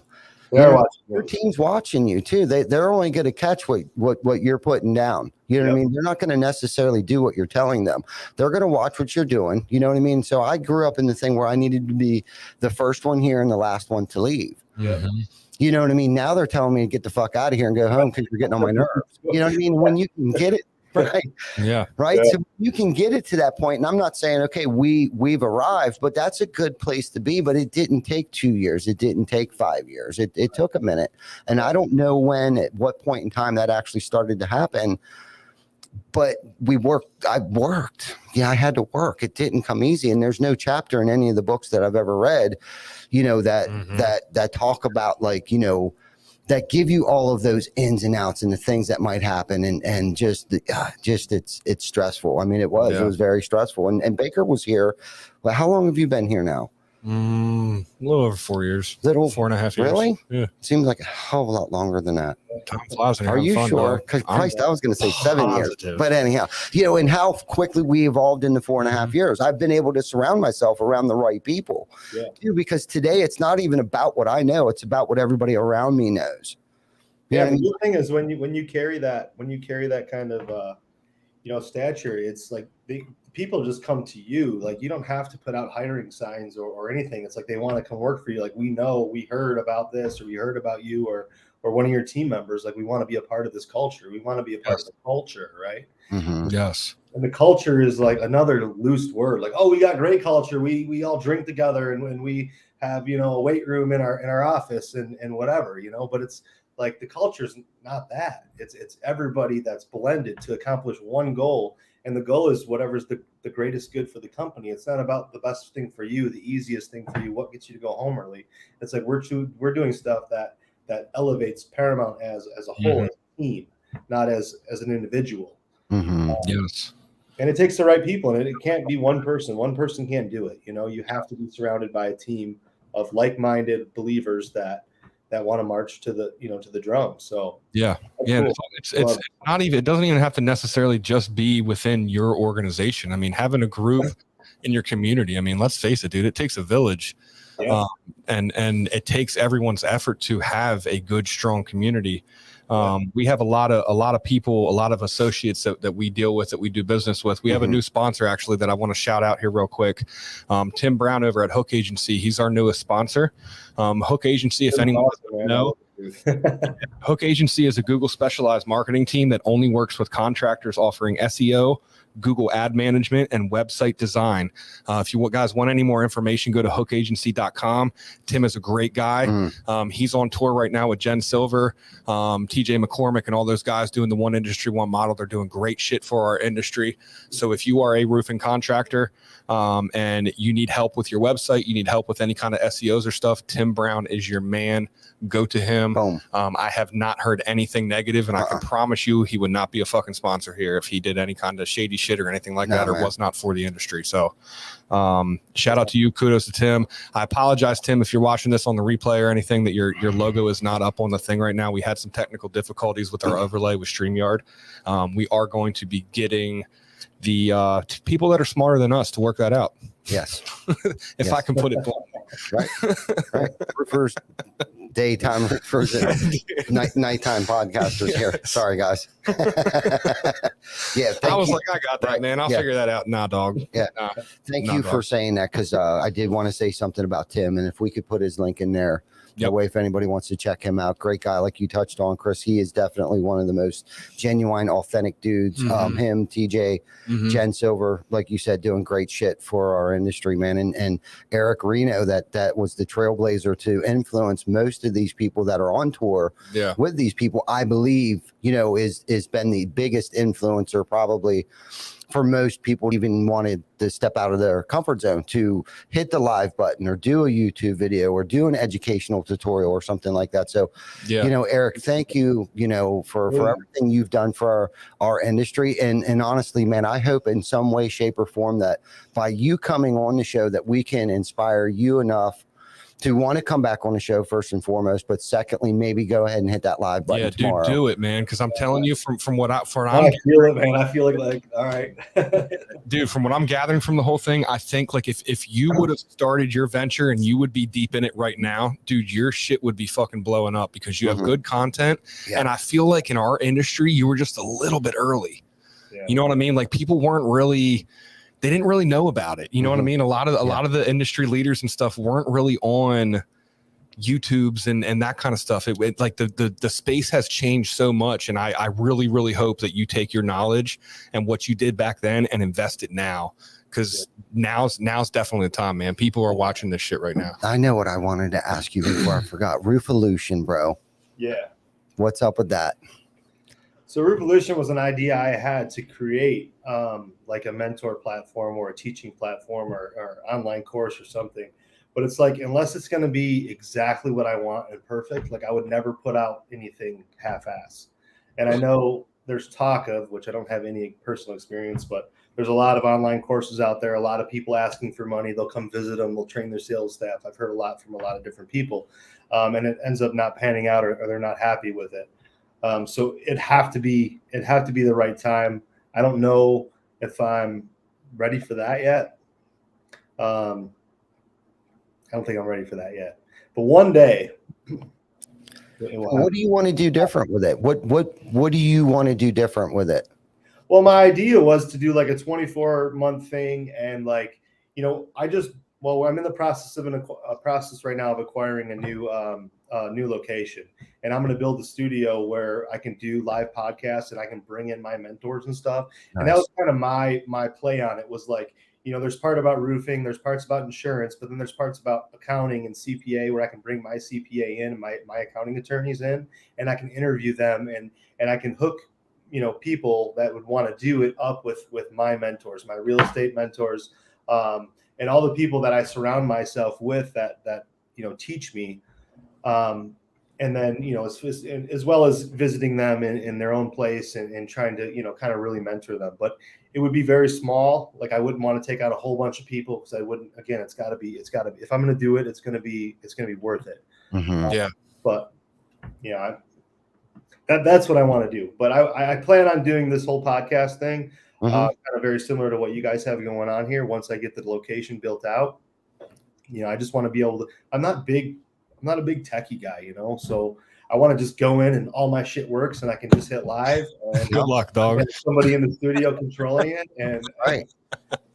Your team's watching you too. They're only going to catch what you're putting down. You know what I mean? They're not going to necessarily do what you're telling them. They're going to watch what you're doing. You know what I mean? So I grew up in the thing where I needed to be the first one here and the last one to leave. Yeah. You know what I mean? Now they're telling me to get the fuck out of here and go home because you're getting on my nerves. You know what I mean? When you can get it. Right. Yeah. Right. Yeah. So you can get it to that point. And I'm not saying, okay, we've arrived, but that's a good place to be. But it didn't take 2 years. It didn't take 5 years. It took a minute. And I don't know at what point in time that actually started to happen. But I worked. Yeah, I had to work. It didn't come easy. And there's no chapter in any of the books that I've ever read, that talk about that give you all of those ins and outs and the things that might happen and just it's stressful. I mean, it was very stressful. And Baker was here. Well, how long have you been here now? A little over 4 years. Little 4.5 years. Really? Yeah. Seems like a hell of a lot longer than that. Time flies when you're Are having you fun, sure? dog. Because I'm Christ, I was going to say 7 years. positive. But anyhow, and how quickly we evolved in the 4.5 years. I've been able to surround myself around the right people. Yeah. Too, because today it's not even about what I know. It's about what everybody around me knows. Yeah. The good thing is when you carry that kind of stature, it's like people just come to you. Like, you don't have to put out hiring signs or anything. It's like they want to come work for you. Like, we heard about this, or we heard about you, or one of your team members. Like, we want to be a part of this culture. We want to be a part of the culture, right? Mm-hmm. Yes. And the culture is like another loose word. Like, oh, we got great culture. We all drink together, and we have a weight room in our office and whatever, But it's like the culture is not that. It's everybody that's blended to accomplish one goal. And the goal is whatever's the greatest good for the company. It's not about the best thing for you, the easiest thing for you, what gets you to go home early. It's like we're doing stuff that elevates Paramount as a whole, as a team, not as an individual. Mm-hmm. Yes. And it takes the right people, and it can't be one person. One person can't do it. You have to be surrounded by a team of like-minded believers that want to march to the drum. So yeah. Cool. It's not even, it doesn't even have to necessarily just be within your organization. I mean, having a group in your community, I mean, let's face it, dude, it takes a village. Yeah. And it takes everyone's effort to have a good, strong community. We have a lot of people, a lot of associates that we deal with, that we do business with. We have a new sponsor, actually, that I want to shout out here real quick. Tim Brown over at Hook Agency. He's our newest sponsor. Hook Agency, if anyone doesn't know, Hook Agency is a Google specialized marketing team that only works with contractors offering SEO, Google ad management, and website design. If you guys want any more information, go to hookagency.com. Tim is a great guy. He's on tour right now with Jen Silver, TJ McCormick, and all those guys doing the One Industry, One Model. They're doing great shit for our industry. So if you are a roofing contractor and you need help with your website, you need help with any kind of SEOs or stuff, Tim Brown is your man. Go to him. I have not heard anything negative, and I can promise you he would not be a fucking sponsor here if he did any kind of shady shit or anything like that, or was not for the industry. So shout out to you. Kudos to Tim. I apologize, Tim, if you're watching this on the replay or anything, that your logo is not up on the thing right now. We had some technical difficulties with our overlay with StreamYard. We are going to be getting the people that are smarter than us to work that out. Yes. If I can put it bluntly. Right. Roofers, daytime roofers, nighttime podcasters here. Sorry, guys. Yeah. I was like, I got that, man. I'll figure that out. Nah, dog. Yeah. Thank you for saying that, because I did want to say something about Tim, and if we could put his link in there. That way, if anybody wants to check him out, great guy, like you touched on, Chris. He is definitely one of the most genuine, authentic dudes. Him, TJ, Jen Silver, like you said, doing great shit for our industry, man. And Eric Reno, that was the trailblazer to influence most of these people that are on tour with these people. I believe, is been the biggest influencer probably for most people, even wanted to step out of their comfort zone to hit the live button or do a YouTube video or do an educational tutorial or something like that. So, Eric, thank you, for everything you've done for our industry. And honestly, man, I hope in some way, shape, or form that by you coming on the show that we can inspire you enough to want to come back on the show first and foremost, but secondly, maybe go ahead and hit that live button tomorrow. Do it, man. Because I'm telling you, from what I feel it, man. I feel like all right, dude. From what I'm gathering from the whole thing, I think like if you would have started your venture and you would be deep in it right now, dude, your shit would be fucking blowing up because you have good content. And I feel like in our industry, you were just a little bit early. You know what I mean? Like people they didn't really know about it. You know what I mean? A lot of the industry leaders and stuff weren't really on YouTubes and that kind of stuff. It like the space has changed so much. And I really, really hope that you take your knowledge and what you did back then and invest it now. Cause now's definitely the time, man. People are watching this shit right now. I know what I wanted to ask you before I forgot. Roofolution, bro. Yeah. What's up with that? So Roofolution was an idea I had to create like a mentor platform or a teaching platform or online course or something. But it's like, unless it's going to be exactly what I want and perfect, like I would never put out anything half-ass. And I know there's talk of, which I don't have any personal experience, but there's a lot of online courses out there, a lot of people asking for money. They'll come visit them, they'll train their sales staff. I've heard a lot from a lot of different people, and it ends up not panning out, or they're not happy with it. So it'd have to be the right time. I don't know if I'm ready for that yet. I don't think I'm ready for that yet, but one day. What do you want to do different with it? What do you want to do different with it? Well, my idea was to do like a 24-month thing, and like, you know, I'm in the process of a process right now of acquiring a new location, and I'm going to build a studio where I can do live podcasts and I can bring in my mentors and stuff. Nice. And that was kind of my play on it, was like, you know, there's part about roofing, there's parts about insurance, but then there's parts about accounting and CPA where I can bring my CPA in and my accounting attorneys in, and I can interview them, and I can hook, you know, people that would want to do it up with my mentors, my real estate mentors, and all the people that I surround myself with that you know, teach me, and then, you know, as well as visiting them in their own place and trying to, you know, kind of really mentor them. But it would be very small. Like, I wouldn't want to take out a whole bunch of people, because I wouldn't. Again, it's got to be. If I'm going to do it, it's going to be worth it. Yeah. But yeah, that's what I want to do. But I plan on doing this whole podcast thing, kind of very similar to what you guys have going on here. Once I get the location built out, you know, I just want to be able to. I'm not a big techie guy, you know, so I want to just go in and all my shit works and I can just hit live. And good luck, dog. Somebody in the studio controlling it, and right.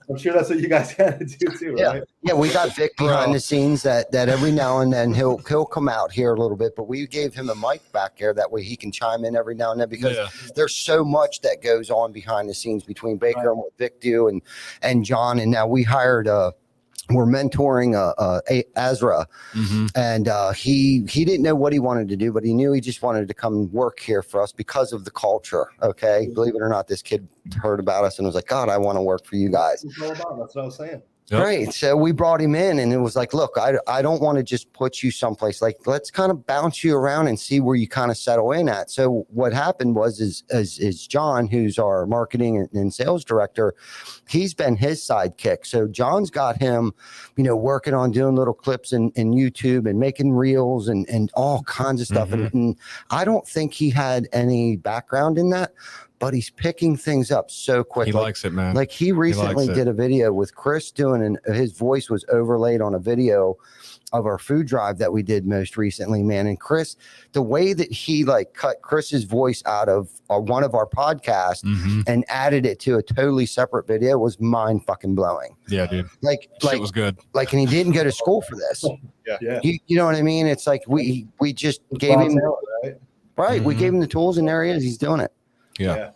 I'm sure that's what you guys got to do too, right? Yeah, we got Vic behind the scenes that every now and then he'll come out here a little bit, but we gave him a mic back here, that way he can chime in every now and then, because there's so much that goes on behind the scenes between Baker and what Vic do and John, and now we hired we're mentoring Azra, and he didn't know what he wanted to do, but he knew he just wanted to come work here for us because of the culture. Okay, believe it or not, this kid heard about us and was like, God, I want to work for you guys. That's what I was saying. Yep. Right. So we brought him in, and it was like, look, I don't want to just put you someplace. Like, let's kind of bounce you around and see where you kind of settle in at. So what happened was is John, who's our marketing and sales director, he's been his sidekick. So John's got him, you know, working on doing little clips in YouTube and making reels and all kinds of stuff. And I don't think he had any background in that, but he's picking things up so quickly. He likes it, man. Like, he recently did a video with Chris doing, and his voice was overlaid on a video of our food drive that we did most recently, man. And Chris, the way that he like cut Chris's voice out of one of our podcasts and added it to a totally separate video was mind fucking blowing. Yeah, dude. Like it was good. Like, and he didn't go to school for this. Yeah. You know what I mean? It's like we just gave him right. We gave him the tools, and there he is. He's doing it. Yeah.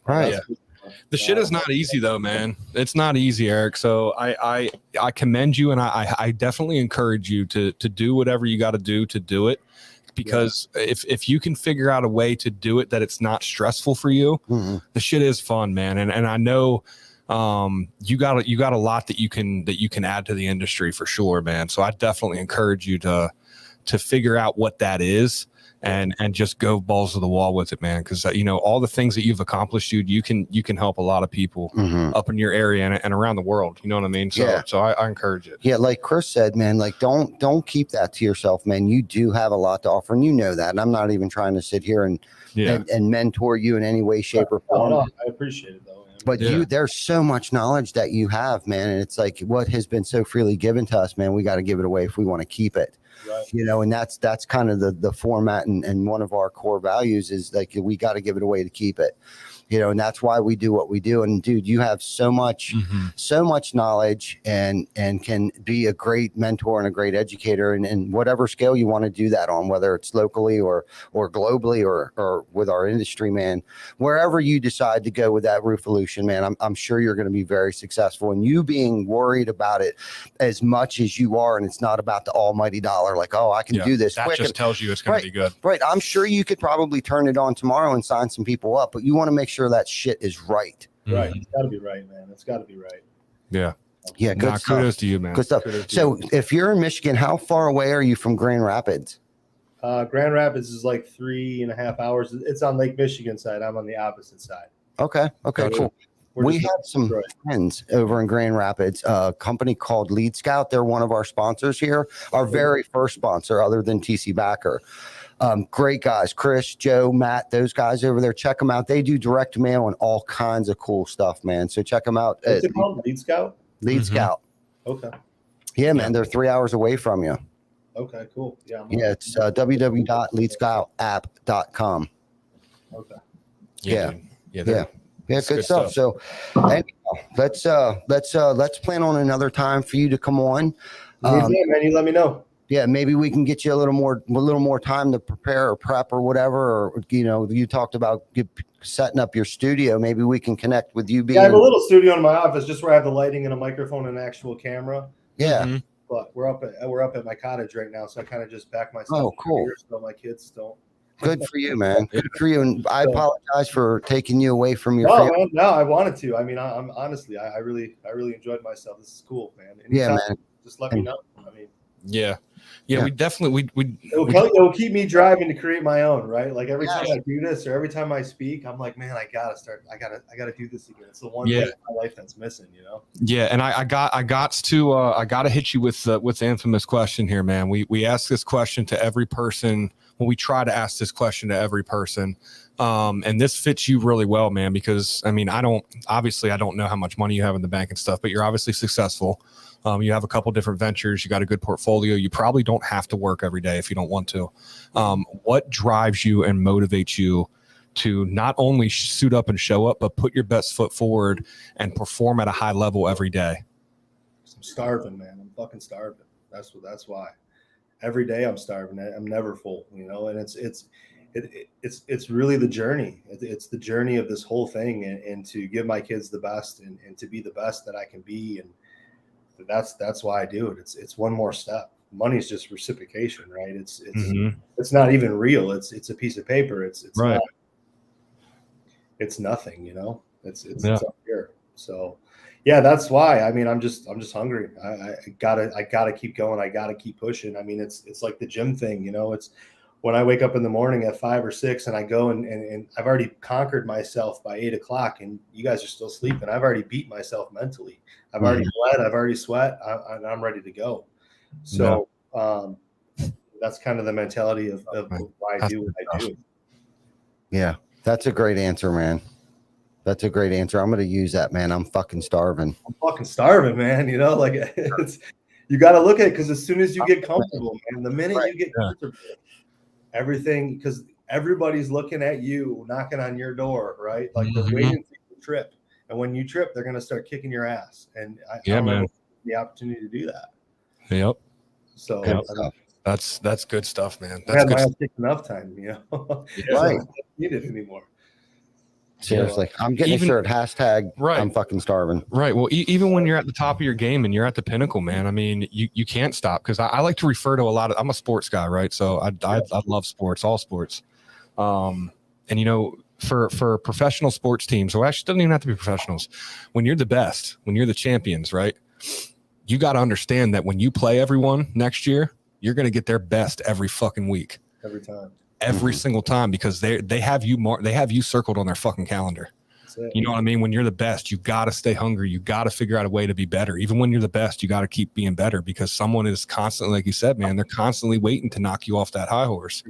Right. Yeah. The shit is not easy though, man. It's not easy, Eric. So I commend you, and I definitely encourage you to do whatever you got to do it, because if you can figure out a way to do it that it's not stressful for you, the shit is fun, man. And I know you got a lot that you can add to the industry for sure, man. So I definitely encourage you to figure out what that is. And just go balls to the wall with it, man. Because you know, all the things that you've accomplished, dude, you can help a lot of people up in your area and around the world. You know what I mean? So I encourage it. Yeah, like Chris said, man. Like, don't keep that to yourself, man. You do have a lot to offer, and you know that. And I'm not even trying to sit here and mentor you in any way, shape, or form. No, I appreciate it though. Man. But there's so much knowledge that you have, man. And it's like, what has been so freely given to us, man. We got to give it away if we want to keep it. Right. You know, and that's kind of the format, and one of our core values is like, we got to give it away to keep it. You know, and that's why we do what we do. And dude, you have so much knowledge and can be a great mentor and a great educator, and whatever scale you want to do that on, whether it's locally or globally or with our industry, man. Wherever you decide to go with that Roofolution, man, I'm sure you're going to be very successful. And you being worried about it as much as you are, and it's not about the almighty dollar, like, oh, I can do this. That just tells you it's going to be good. Right. I'm sure you could probably turn it on tomorrow and sign some people up, but you want to make sure that shit is right. Right. It's got to be right, man. It's got to be right. Yeah. Yeah. Good stuff. Kudos to you, man. Good stuff. So if you're in Michigan, how far away are you from Grand Rapids? Grand Rapids is like 3.5 hours. It's on Lake Michigan side. I'm on the opposite side. Okay, cool. We have some friends over in Grand Rapids, a company called Lead Scout. They're one of our sponsors here, our very first sponsor other than TC Backer. Great guys, Chris, Joe, Matt, those guys over there. Check them out. They do direct mail and all kinds of cool stuff, man. So check them out. What's it called? Lead Scout? Lead Scout. Okay. Yeah, man. They're 3 hours away from you. Okay, cool. Yeah. It's www.leadscoutapp.com. Okay. Yeah. Yeah. Good stuff. So anyhow, let's plan on another time for you to come on. Man, you let me know. Yeah, maybe we can get you a little more time to prepare or prep or whatever. Or you talked about setting up your studio. Maybe we can connect with you. I have a little studio in my office, just where I have the lighting and a microphone and an actual camera. Yeah. Mm-hmm. But we're up at my cottage right now, so I kind of just back myself. Oh, cool. Here so my kids don't. Good for you, man. Good for you. And I apologize for taking you away from your family. Man, no, I wanted to. I mean, I'm honestly, I really enjoyed myself. This is cool, man. Anytime, man. Just let me know. I mean, yeah. We definitely it'll keep me driving to create my own, right? Like every time I do this or every time I speak, I'm like, man, I gotta do this again. It's the one thing in my life that's missing, Yeah, and I got to hit you with the infamous question here, man. We ask this question to every person. Well, we try to ask this question to every person. And this fits you really well, man, because I mean, I don't know how much money you have in the bank and stuff, but you're obviously successful. You have a couple different ventures. You got a good portfolio. You probably don't have to work every day if you don't want to. What drives you and motivates you to not only suit up and show up, but put your best foot forward and perform at a high level every day? I'm starving, man. I'm fucking starving. That's why. Every day I'm starving. I'm never full, and it's really the journey. It's the journey of this whole thing, and to give my kids the best and to be the best that I can be. And that's why I do it. It's one more step. Money's just reciprocation, right? It's it's not even real. It's a piece of paper. It's right. It's nothing, it's up here. So yeah, that's why. I mean, I'm just hungry. I gotta keep going. I gotta keep pushing. I mean, it's like the gym thing, it's when I wake up in the morning at 5 or 6 and I go and I've already conquered myself by 8 o'clock and you guys are still sleeping. I've already beat myself mentally. I've already bled. I've already sweat. I'm ready to go. So that's kind of the mentality of why I do what I do. Yeah, that's a great answer, man. That's a great answer. I'm going to use that, man. I'm fucking starving. I'm fucking starving, man. Like you got to look at it because as soon as you get comfortable, man, the minute you get comfortable, everything, because everybody's looking at you, knocking on your door, right? Like they're waiting for you to trip. And when you trip, they're going to start kicking your ass. And I don't have the opportunity to do that. Yep. So that's good stuff, man. I had my own enough time, Right. So I don't need it anymore. Seriously, I'm getting a shirt. Hashtag right. I'm fucking starving. Right. Well, even when you're at the top of your game and you're at the pinnacle, man, I mean, you can't stop. Because I like to refer to a lot of, I'm a sports guy, right? So I love sports, all sports. And for professional sports teams, so actually it doesn't even have to be professionals. When you're the best, when you're the champions, right? You got to understand that when you play everyone next year, you're going to get their best every fucking week. Every time. Every single time, because they have you circled on their fucking calendar. You know what I mean? When you're the best, you got to stay hungry. You got to figure out a way to be better. Even when you're the best, you got to keep being better because someone is constantly, like you said, man, they're constantly waiting to knock you off that high horse.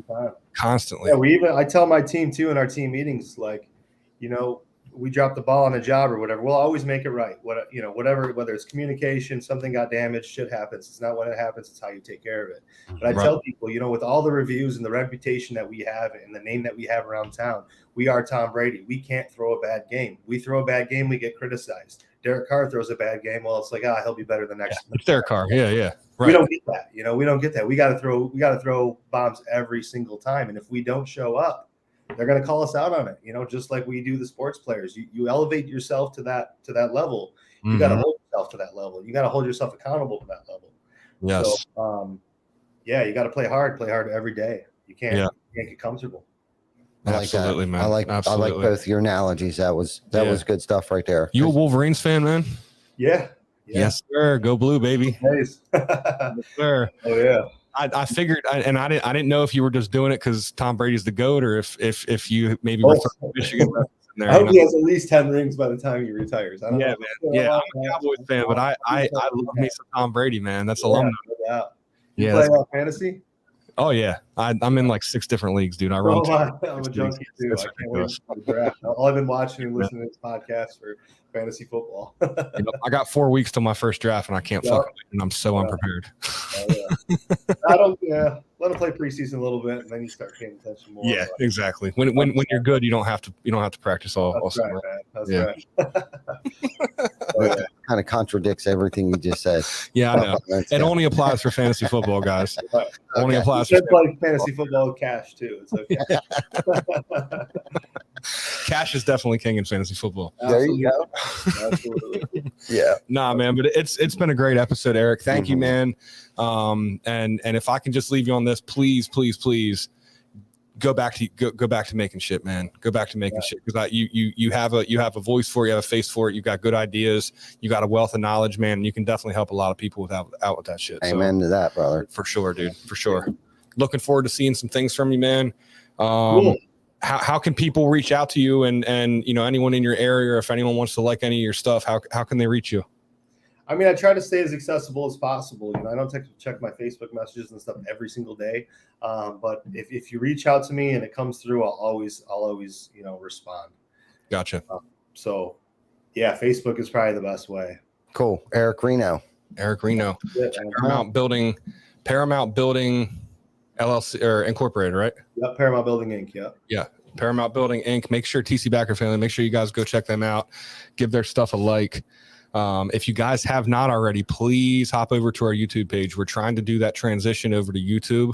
Constantly. Yeah, I tell my team too in our team meetings, like, we drop the ball on a job or whatever, we'll always make it right. Whatever, whether it's communication, something got damaged, shit happens. It's not when it happens, it's how you take care of it. But I tell people, with all the reviews and the reputation that we have and the name that we have around town, we are Tom Brady. We can't throw a bad game. We throw a bad game, we get criticized. Derek Carr throws a bad game. Well, it's like, he'll be better the next. It's Derek Carr. Yeah. Right. We don't get that. We don't get that. We got to throw bombs every single time. And if we don't show up, they're going to call us out on it, just like we do the sports players. You elevate yourself to that level. You got to hold yourself to that level. You got to hold yourself accountable to that level. Yes. So, you got to play hard every day. You can't get comfortable. Absolutely, man. I like both your analogies. That was good stuff right there. You a Wolverines fan, man? Yeah. Yes, sir. Go blue, baby. Nice. Yes, sir. Oh yeah. I figured, and I didn't know if you were just doing it because Tom Brady's the GOAT, or if you maybe were throwing Michigan in there. I hope he has at least 10 rings by the time he retires. I don't know. Man. Yeah, I'm a Cowboys fan, but I love me some Tom Brady, man. That's alumni. No Yeah. Play fantasy? Oh yeah, I'm in like 6 different leagues, dude. I run. I'm a junkie too. I can't wait for the draft. I've been watching and listening to this podcast for fantasy football. I got 4 weeks till my first draft, and I can't fucking wait, and I'm so unprepared. Let him play preseason a little bit, and then you start paying attention more. Yeah, exactly. When you're good, you don't have to practice all. That's right, man. That's right. Kind of contradicts everything you just said. Yeah, I know. It only applies for fantasy football, guys. Right. Only applies. You should play fantasy football with Cash too. It's okay. Cash is definitely king in fantasy football. There you go. Absolutely. Yeah. Nah, man, but it's been a great episode, Eric. Thank you, man. And if I can just leave you on this, please go back to making shit, man. Go back to making shit, because you have a voice for it, you have a face for it, you got good ideas, you got a wealth of knowledge, man. And you can definitely help a lot of people out with that shit. Amen to that, brother. For sure, dude. For sure. Looking forward to seeing some things from you, man. Cool. How can people reach out to you, and anyone in your area, or if anyone wants to like any of your stuff, how can they reach you? I mean, I try to stay as accessible as possible. I don't check my Facebook messages and stuff every single day. But if you reach out to me and it comes through, I'll always respond. Gotcha. So yeah, Facebook is probably the best way. Cool. Eric Reno. Yeah, Paramount Building LLC or Incorporated, right? Yep, Paramount Building Inc. Yeah. Paramount Building Inc. Make sure TC Backer family, make sure you guys go check them out. Give their stuff a like. If you guys have not already, please hop over to our YouTube page. We're trying to do that transition over to YouTube.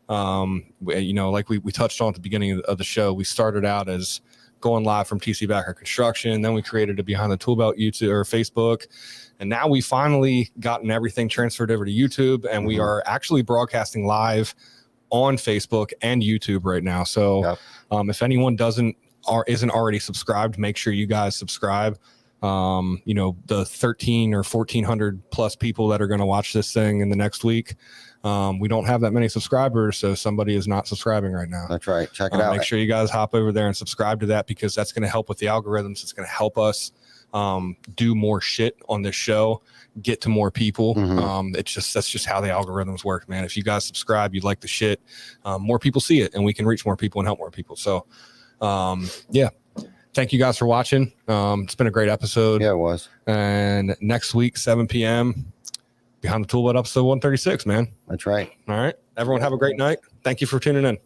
Like we touched on at the beginning of the show, we started out as going live from TC Backer Construction. Then we created a Behind the Toolbelt YouTube or Facebook. And now we finally gotten everything transferred over to YouTube, and we are actually broadcasting live on Facebook and YouTube right now. So if anyone isn't already subscribed, make sure you guys subscribe. The 13 or 1400 plus people that are going to watch this thing in the next week. We don't have that many subscribers, so somebody is not subscribing right now. That's right. Check it out. Make sure you guys hop over there and subscribe to that, because that's going to help with the algorithms. It's going to help us do more shit on this show, get to more people. That's just how the algorithms work, man. If you guys subscribe, you like the shit, more people see it, and we can reach more people and help more people. So thank you guys for watching. It's been a great episode. Yeah, it was. And next week, 7 p.m., Behind the Toolbelt episode 136, man. That's right. All right. Everyone have a great night. Thank you for tuning in.